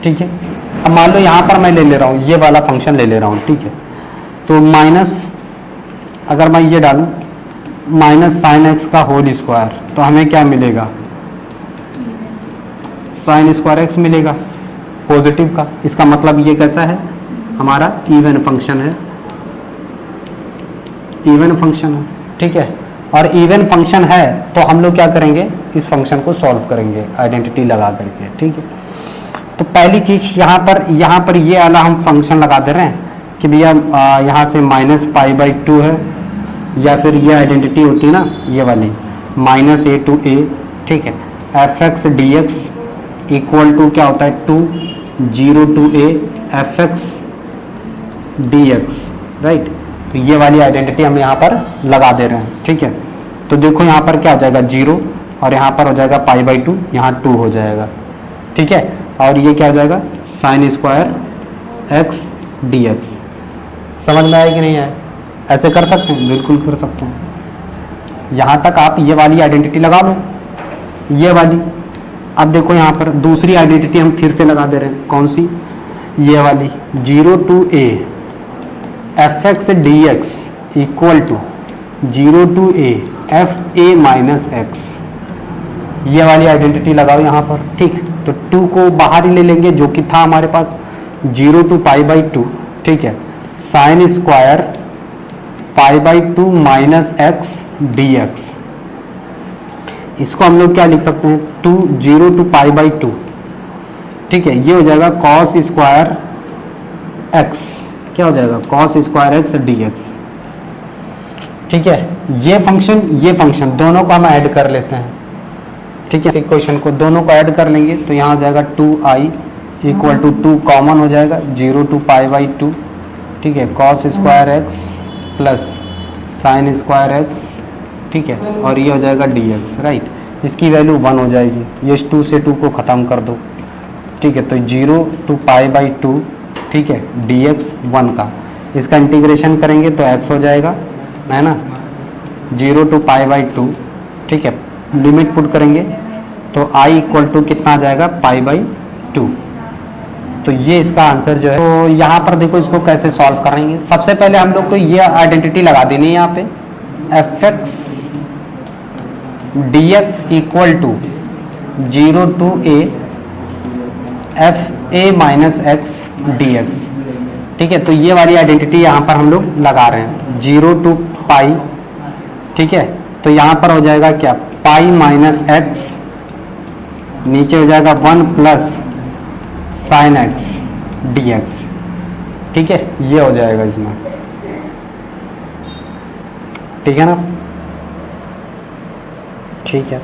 ठीक है। अब मान लो यहाँ पर मैं ले ले रहा हूँ, ये वाला फंक्शन ले ले रहा हूँ, ठीक है। तो माइनस, अगर मैं ये डालूँ -sin x का होल स्क्वायर, तो हमें क्या मिलेगा, sin स्क्वायर x मिलेगा पॉजिटिव का। इसका मतलब ये कैसा है, हमारा इवन फंक्शन है, इवन फंक्शन है, ठीक है। और इवन फंक्शन है तो हम लोग क्या करेंगे, इस फंक्शन को सॉल्व करेंगे आइडेंटिटी लगा करके, ठीक है। तो पहली चीज यहाँ पर ये वाला हम फंक्शन लगा दे रहे हैं कि भैया यहाँ से -π/2 है, या फिर ये आइडेंटिटी होती है ना ये वाली -a to a, ठीक है, fx dx इक्वल टू क्या होता है 2 0 to a fx dx, right. तो ये वाली आइडेंटिटी हम यहाँ पर लगा दे रहे हैं, ठीक है। तो देखो यहाँ पर क्या हो जाएगा 0 और यहाँ पर हो जाएगा π/2, यहाँ 2 हो जाएगा, ठीक है। और ये क्या हो जाएगा sin स्क्वायर x dx। समझ में आया कि नहीं आया, ऐसे कर सकते हैं, बिल्कुल कर सकते हैं। यहाँ तक आप ये वाली आइडेंटिटी लगा लो, ये वाली। अब देखो यहाँ पर दूसरी आइडेंटिटी हम फिर से लगा दे रहे हैं, कौन सी, ये वाली 0 to a F x D x equal to 0 to A F A minus X, ये वाली आइडेंटिटी लगाओ यहाँ पर। ठीक, तो 2 को बाहर ही ले लेंगे जो कि था हमारे पास 0 टू पाई बाई 2। ठीक है, sine square pi by 2 minus x D x, इसको हम लोग क्या लिख सकते हैं 0 टू पाई बाई 2। ठीक है, ये हो जाएगा कॉस स्क्वायर एक्स, क्या हो जाएगा cos square x D x. ठीक है, ये फंक्शन दोनों को हम ऐड कर लेते हैं। ठीक है, इक्वेशन को दोनों को ऐड कर लेंगे तो यहाँ हो जाएगा 2i इक्वल टू 2 कॉमन हो जाएगा 0 टू पाई बाई 2। ठीक है, cos square x plus sign square x. ठीक है, और ये हो जाएगा dx, राइट। इसकी वैल्यू 1 हो जाएगी, ये 2 से 2 को ख़त्म कर दो। ठीक है, तो 0 टू पाई बाई 2। ठीक है, dx 1 का, इसका इंटीग्रेशन करेंगे तो x हो जाएगा, है ना, 0 टू पाई बाई 2। ठीक है, लिमिट पुट करेंगे तो i इक्वल टू कितना आ जाएगा पाई बाई 2। तो ये इसका आंसर जो है। तो यहाँ पर देखो इसको कैसे सॉल्व करेंगे। सबसे पहले हम लोग को ये आइडेंटिटी लगा देनी है यहाँ पे, F x D x equal to 0 to A F A minus x D x. ठीक है, तो ये वाली आइडेंटिटी यहाँ पर हम लोग लगा रहे हैं 0 टू पाई। ठीक है, तो यहाँ पर हो जाएगा क्या पाई माइनस एक्स, नीचे हो जाएगा 1 plus sine x D x. ठीक है, ये हो जाएगा इसमें। ठीक है ना, ठीक है।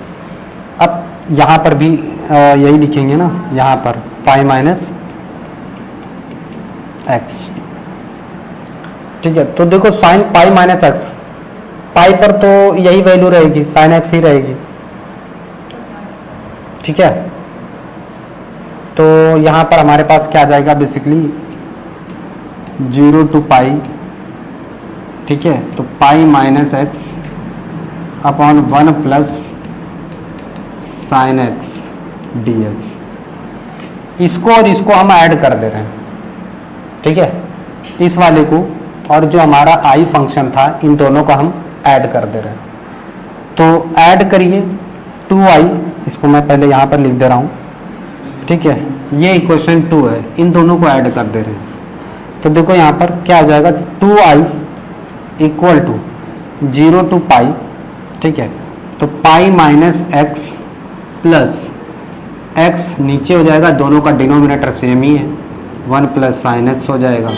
अब यहाँ पर भी यही लिखेंगे ना, यहाँ पर पाई माइनस एक्स। ठीक है, तो देखो साइन पाई माइनस एक्स, पाई पर तो यही वैल्यू रहेगी, साइन एक्स ही रहेगी। ठीक है, तो यहाँ पर हमारे पास क्या आ जाएगा बेसिकली 0 टू पाई। ठीक है, तो पाई minus x upon 1 plus sine x D x. इसको और इसको हम ऐड कर दे रहे हैं। ठीक है, इस वाले को और जो हमारा आई फंक्शन था, इन दोनों को हम ऐड कर दे रहे हैं। तो ऐड करिए 2i, इसको मैं पहले यहाँ पर लिख दे रहा हूँ। ठीक है, ये इक्वेशन 2 है, इन दोनों को ऐड कर दे रहे हैं। तो देखो यहाँ पर क्या हो जाएगा 2i इक्वल टू 0 टू पाई। ठीक है, तो पाई माइनस एक्स प्लस एक्स, नीचे हो जाएगा, दोनों का डिनोमिनेटर सेम ही है, 1 प्लस साइन एक्स हो जाएगा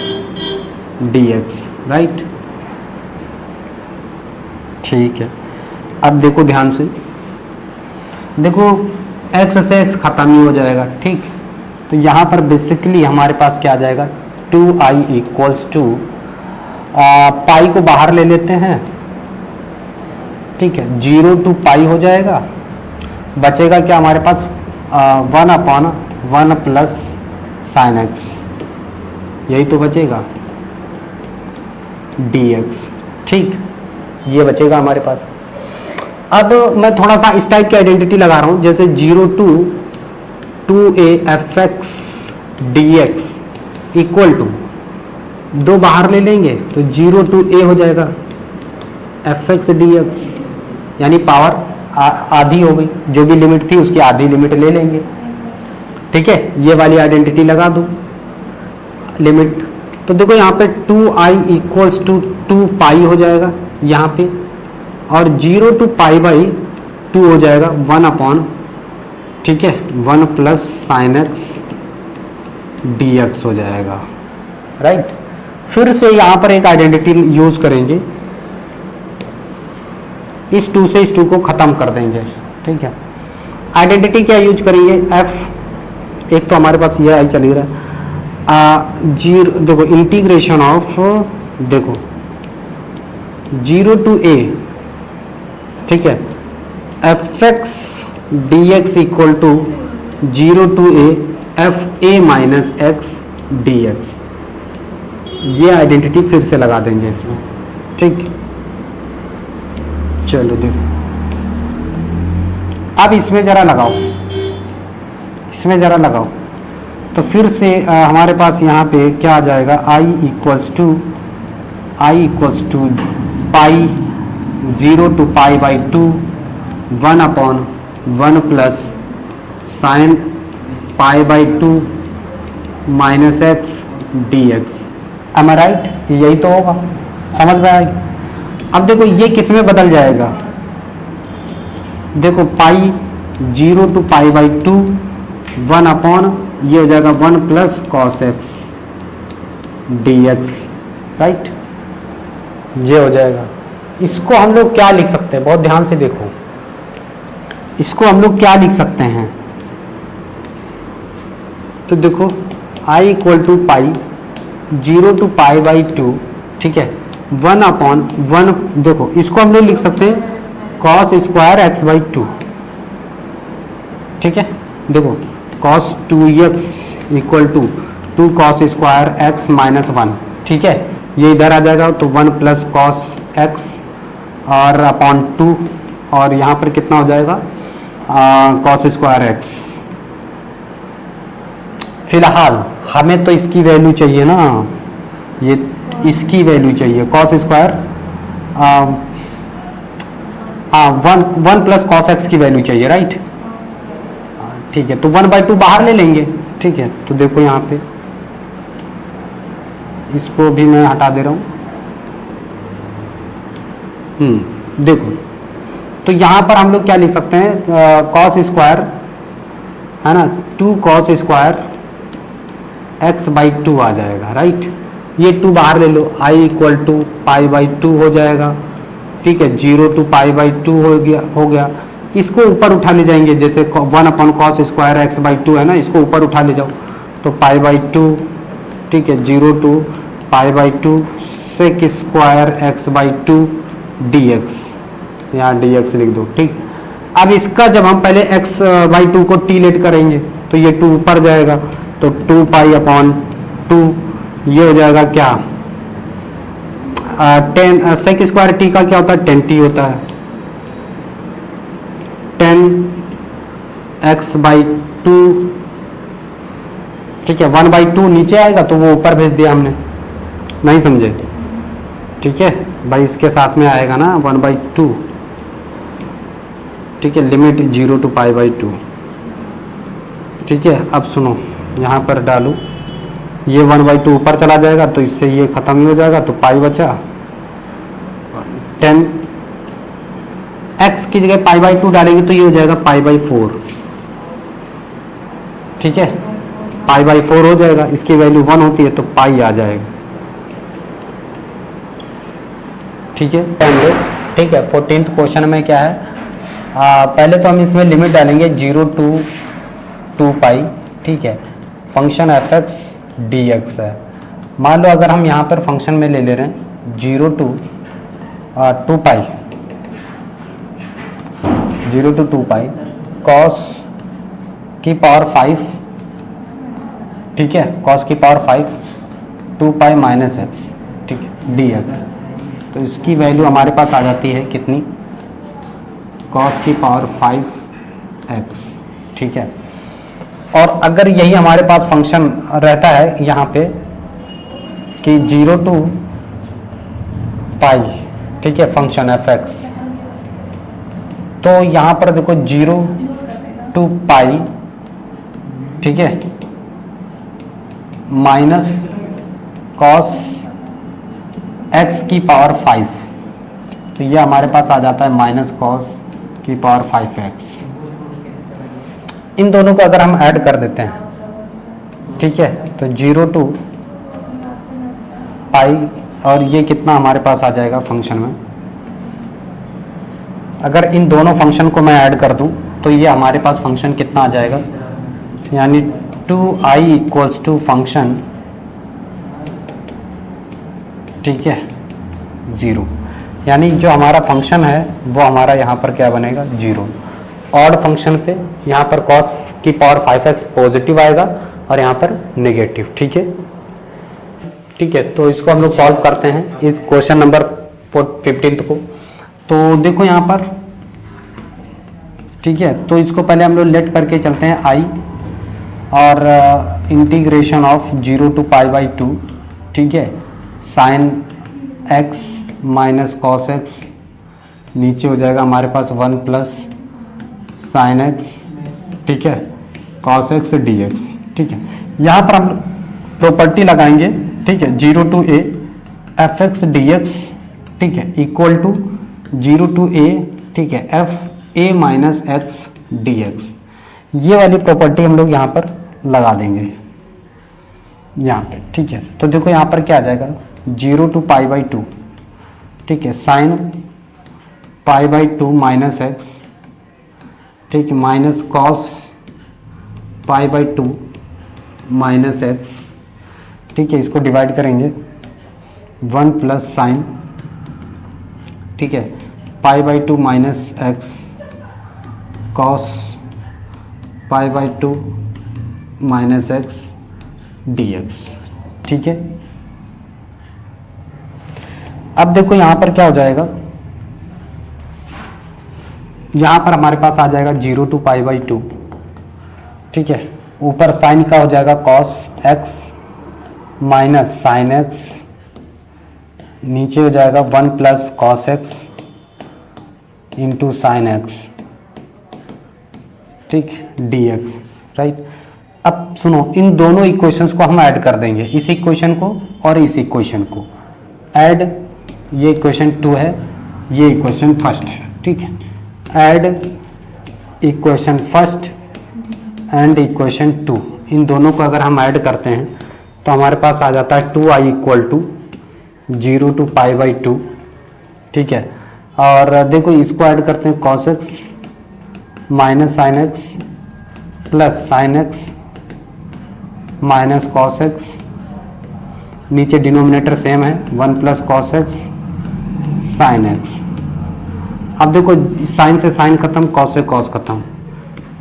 dx, राइट। ठीक है, अब देखो ध्यान से, देखो x से x खत्म ही हो जाएगा। ठीक, तो यहाँ पर बेसिकली हमारे पास क्या आ जाएगा 2i इक्वल्स टू, पाई को बाहर ले लेते हैं। ठीक है, 0 टू पाई हो जाएगा, बचेगा क्या हमारे पास 1 अपॉन 1 प्लस साइन एक्स, यही तो बचेगा dx। ठीक, ये बचेगा हमारे पास। अब मैं थोड़ा सा इस टाइप की आइडेंटिटी लगा रहा हूं, जैसे 0 to 2a F x D x equal to, 2 बाहर ले लेंगे तो 0 टू a हो जाएगा एफ एक्स डी एक्स, यानी पावर आधी हो गई, जो भी लिमिट थी उसकी आधी लिमिट ले लेंगे। ठीक है, ये वाली आइडेंटिटी लगा दो लिमिट। तो देखो यहाँ पे 2i इक्वल्स टू 2 पाई हो जाएगा यहाँ पे, और 0 टू पाई बाई 2 हो जाएगा 1 अपॉन, ठीक है, 1 plus sine x D x हो जाएगा, राइट। फिर से यहाँ पर एक आइडेंटिटी यूज करेंगे, इस 2 से इस 2 को खत्म कर देंगे। ठीक है, आइडेंटिटी क्या यूज करेंगे, f, एक तो हमारे पास ये आई चल ही रहा है, जीरो, देखो इंटीग्रेशन ऑफ, देखो 0 टू a, ठीक है, F x D x equal to 0 to a F A minus x D X. ये आइडेंटिटी फिर से लगा देंगे इसमें। ठीक, चलो देखो, अब इसमें जरा लगाओ, इसमें जरा लगाओ, तो फिर से हमारे पास यहाँ पे क्या आ जाएगा, i equals to I equals to pi 0 to pi by 2 1/1 plus sine pi by 2 minus x D X. Am I right? यही तो होगा, समझ में आएगी। अब देखो ये किस में बदल जाएगा, देखो पाई 0 to पाई बाई 2 1/, ये हो जाएगा 1 plus cos x D x, right, ये हो जाएगा। इसको हम लोग क्या लिख सकते हैं, बहुत ध्यान से देखो, इसको हम लोग क्या लिख सकते हैं, तो देखो i equal to pi 0 to pi by 2, ठीक है, 1/1, देखो इसको हम लोग लिख सकते हैं कॉस स्क्वायर एक्स बाई 2, ठीक है, देखो cos 2x equal to 2 cos square X minus 1, ठीक है, ये इधर आ जाएगा तो 1 प्लस कॉस एक्स और अपॉन 2, और यहाँ पर कितना हो जाएगा कॉस स्क्वायर एक्स। फिलहाल हमें तो इसकी वैल्यू चाहिए ना, ये इसकी वैल्यू चाहिए cos square 1 plus cos x की वैल्यू चाहिए, राइट, ठीक है, तो 1/2 बाहर ले लेंगे, ठीक है, तो देखो यहाँ पे इसको भी मैं हटा दे रहा हूँ, देखो तो यहाँ पर हम लोग क्या लिख सकते हैं, कॉस स्क्वायर है ना 2 कॉस स्क्वायर एक्स बाई 2 आ जाएगा, राइट, ये 2 बाहर ले लो, i equal to pi by 2 हो जाएगा, ठीक है, 0 to पाई बाई 2 हो गया। इसको ऊपर उठा ले जाएंगे, जैसे 1/cos स्क्वायर एक्स बाई 2 है ना, इसको ऊपर उठा ले जाओ तो पाई बाई 2, ठीक है, 0 to pi by 2 sec square X by 2 D X, यहाँ dx लिख दो, ठीक। अब इसका जब हम पहले x बाई 2 को t लेट करेंगे तो ये 2 ऊपर जाएगा, तो 2 पाई अपॉन 2, ये हो जाएगा क्या 10 सेक स्क्वायर t का क्या होता है 10t होता है, 10x बाई 2, ठीक है, 1/2 नीचे आएगा तो वो ऊपर भेज दिया हमने, नहीं समझे, ठीक है भाई, इसके साथ में आएगा ना 1/2, ठीक है, लिमिट 0 to पाई बाई 2, ठीक है। अब सुनो यहाँ पर डालू, ये 1/2 ऊपर चला जाएगा तो इससे ये खत्म ही हो जाएगा, तो पाई बचा 10, x की जगह पाई बाई 2 डालेंगे तो ये हो जाएगा पाई बाई 4, ठीक है, पाई बाई 4 हो जाएगा, इसकी वैल्यू 1 होती है तो पाई आ जाएगा, ठीक है। ठीक है, 14th क्वेश्चन में क्या है, पहले तो हम इसमें लिमिट डालेंगे 0 to 2 पाई, ठीक है, function f x D x है। मान लो अगर हम यहाँ पर फंक्शन में ले रहे हैं 0 to 2 pi, 0 to 2 pi cos की पावर 5, ठीक है, कॉस की पावर 5 2 पाई माइनस एक्स, ठीक है, डी एक्स, तो इसकी वैल्यू हमारे पास आ जाती है कितनी, कॉस की पावर 5x, ठीक है। और अगर यही हमारे पास फंक्शन रहता है यहाँ पे कि 0 to पाई, ठीक है, फंक्शन fx, तो यहाँ पर देखो 0 to पाई, ठीक है, माइनस कॉस x की पावर 5, तो ये हमारे पास आ जाता है माइनस कॉस की पावर 5x। इन दोनों को अगर हम ऐड कर देते हैं, ठीक है, तो 0 to पाई, और ये कितना हमारे पास आ जाएगा फंक्शन में, अगर इन दोनों फंक्शन को मैं ऐड कर दूं तो ये हमारे पास फंक्शन कितना आ जाएगा, यानी 2i इक्वल्स टू फंक्शन, ठीक है, 0, यानी जो हमारा फंक्शन है वो हमारा यहाँ पर क्या बनेगा 0। ऑड फंक्शन पे यहाँ पर कॉस की पावर 5x पॉजिटिव आएगा और यहाँ पर नेगेटिव, ठीक है, ठीक है। तो इसको हम लोग सॉल्व करते हैं इस क्वेश्चन नंबर 15 को। तो देखो यहाँ पर, ठीक है, तो इसको पहले हम लोग लेट करके चलते हैं i और integration of 0 to pi by 2, ठीक है, sine x minus cos x, नीचे हो जाएगा हमारे पास 1 प्लस साइन एक्स, ठीक है, कॉस एक्स डी एक्स, ठीक है। यहाँ पर हम प्रॉपर्टी लगाएंगे, ठीक है, 0 to A F x D x, ठीक है, इक्वल टू 0 टू ए, ठीक है, एफ ए माइनस एक्स डी एक्स। ये वाली प्रॉपर्टी हम लोग यहाँ पर लगा देंगे यहाँ पे, ठीक है। तो देखो यहाँ पर क्या आ जाएगा, 0 टू पाई बाई 2, ठीक है, sign pi by 2 minus x, ठीक है, minus cos pi by 2 minus x, ठीक है, इसको डिवाइड करेंगे 1 प्लस साइन, ठीक है, पाई by 2 minus x cos pi by 2 minus x D x, ठीक है। अब देखो यहां पर क्या हो जाएगा, यहां पर हमारे पास आ जाएगा 0 टू पाई बाई 2, ठीक है, ऊपर साइन का हो जाएगा cos x minus sine x, नीचे हो जाएगा 1 plus cos x into sine x, ठीक, डी एक्स, राइट। अब सुनो, इन दोनों इक्वेशंस को हम ऐड कर देंगे, इस इक्वेशन को और इस इक्वेशन को ऐड, ये इक्वेशन 2 है, ये इक्वेशन फर्स्ट है, ठीक है, add equation first and equation 2, इन दोनों को अगर हम ऐड करते हैं तो हमारे पास आ जाता है 2i equal to 0 to pi by 2, ठीक है। और देखो इसको ऐड करते हैं, cos x minus sine x plus sine x minus cos x, नीचे डिनोमिनेटर सेम है 1 plus cos x sine x. अब देखो साइन से साइन खत्म, कॉस से कॉस खत्म,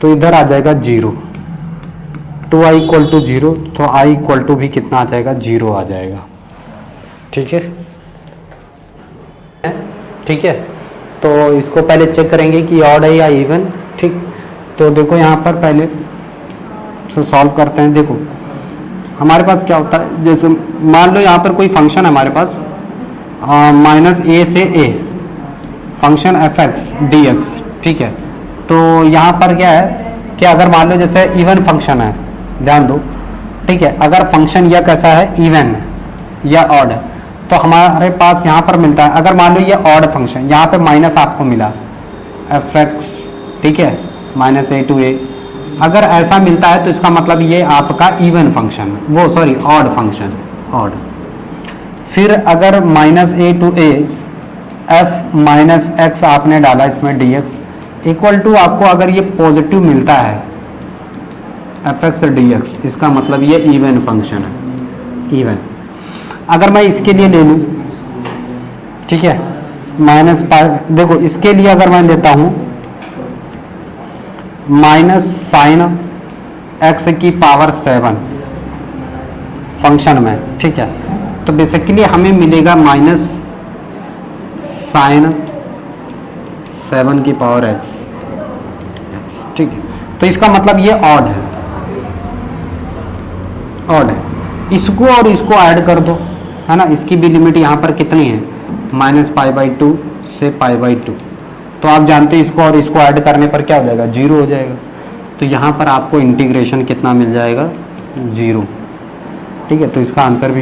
तो इधर आ जाएगा 0, 2i इक्वल टू 0, तो i इक्वल टू भी कितना आ जाएगा, 0 आ जाएगा, ठीक है, ठीक है। तो इसको पहले चेक करेंगे कि ऑड है या इवन, ठीक। तो देखो यहाँ पर पहले इसको सॉल्व करते हैं। देखो हमारे पास क्या होता है, जैसे मान लो यहाँ पर कोई फंक्शन है हमारे पास माइनस ए से a, function f x D x, ठीक है। तो यहाँ पर क्या है कि अगर मान लो जैसे इवन फंक्शन है, ध्यान दो, ठीक है, अगर फंक्शन यह कैसा है, इवन या ऑड है, तो हमारे पास यहाँ पर मिलता है, अगर मान लो ये ऑड फंक्शन, यहाँ पे माइनस आपको मिला एफ एक्स, ठीक है, माइनस ए टू ए, अगर ऐसा मिलता है तो इसका मतलब ये आपका इवन फंक्शन, वो सॉरी ऑड फंक्शन, ऑड। फिर अगर minus A to A F minus X आपने डाला इसमें डी एक्स इक्वल टू, आपको अगर ये पॉजिटिव मिलता है एफ एक्स डी एक्स, इसका मतलब ये इवन फंक्शन है, इवन। अगर मैं इसके लिए ले लूँ, ठीक है, माइनस पाई, देखो इसके लिए अगर मैं लेता हूँ माइनस साइन एक्स की पावर 7 फंक्शन में, ठीक है, तो बेसिकली हमें मिलेगा माइनस साइन 7 की पावर एक्स, ठीक है। तो इसका मतलब ये ऑड है, ऑड है। इसको और इसको ऐड कर दो, है ना, इसकी भी लिमिट यहाँ पर कितनी है, माइनस पाई बाई 2 से पाई बाई 2, तो आप जानते हैं इसको और इसको ऐड करने पर क्या हो जाएगा, 0 हो जाएगा। तो यहाँ पर आपको इंटीग्रेशन कितना मिल जाएगा, 0, ठीक है। तो इसका आंसर भी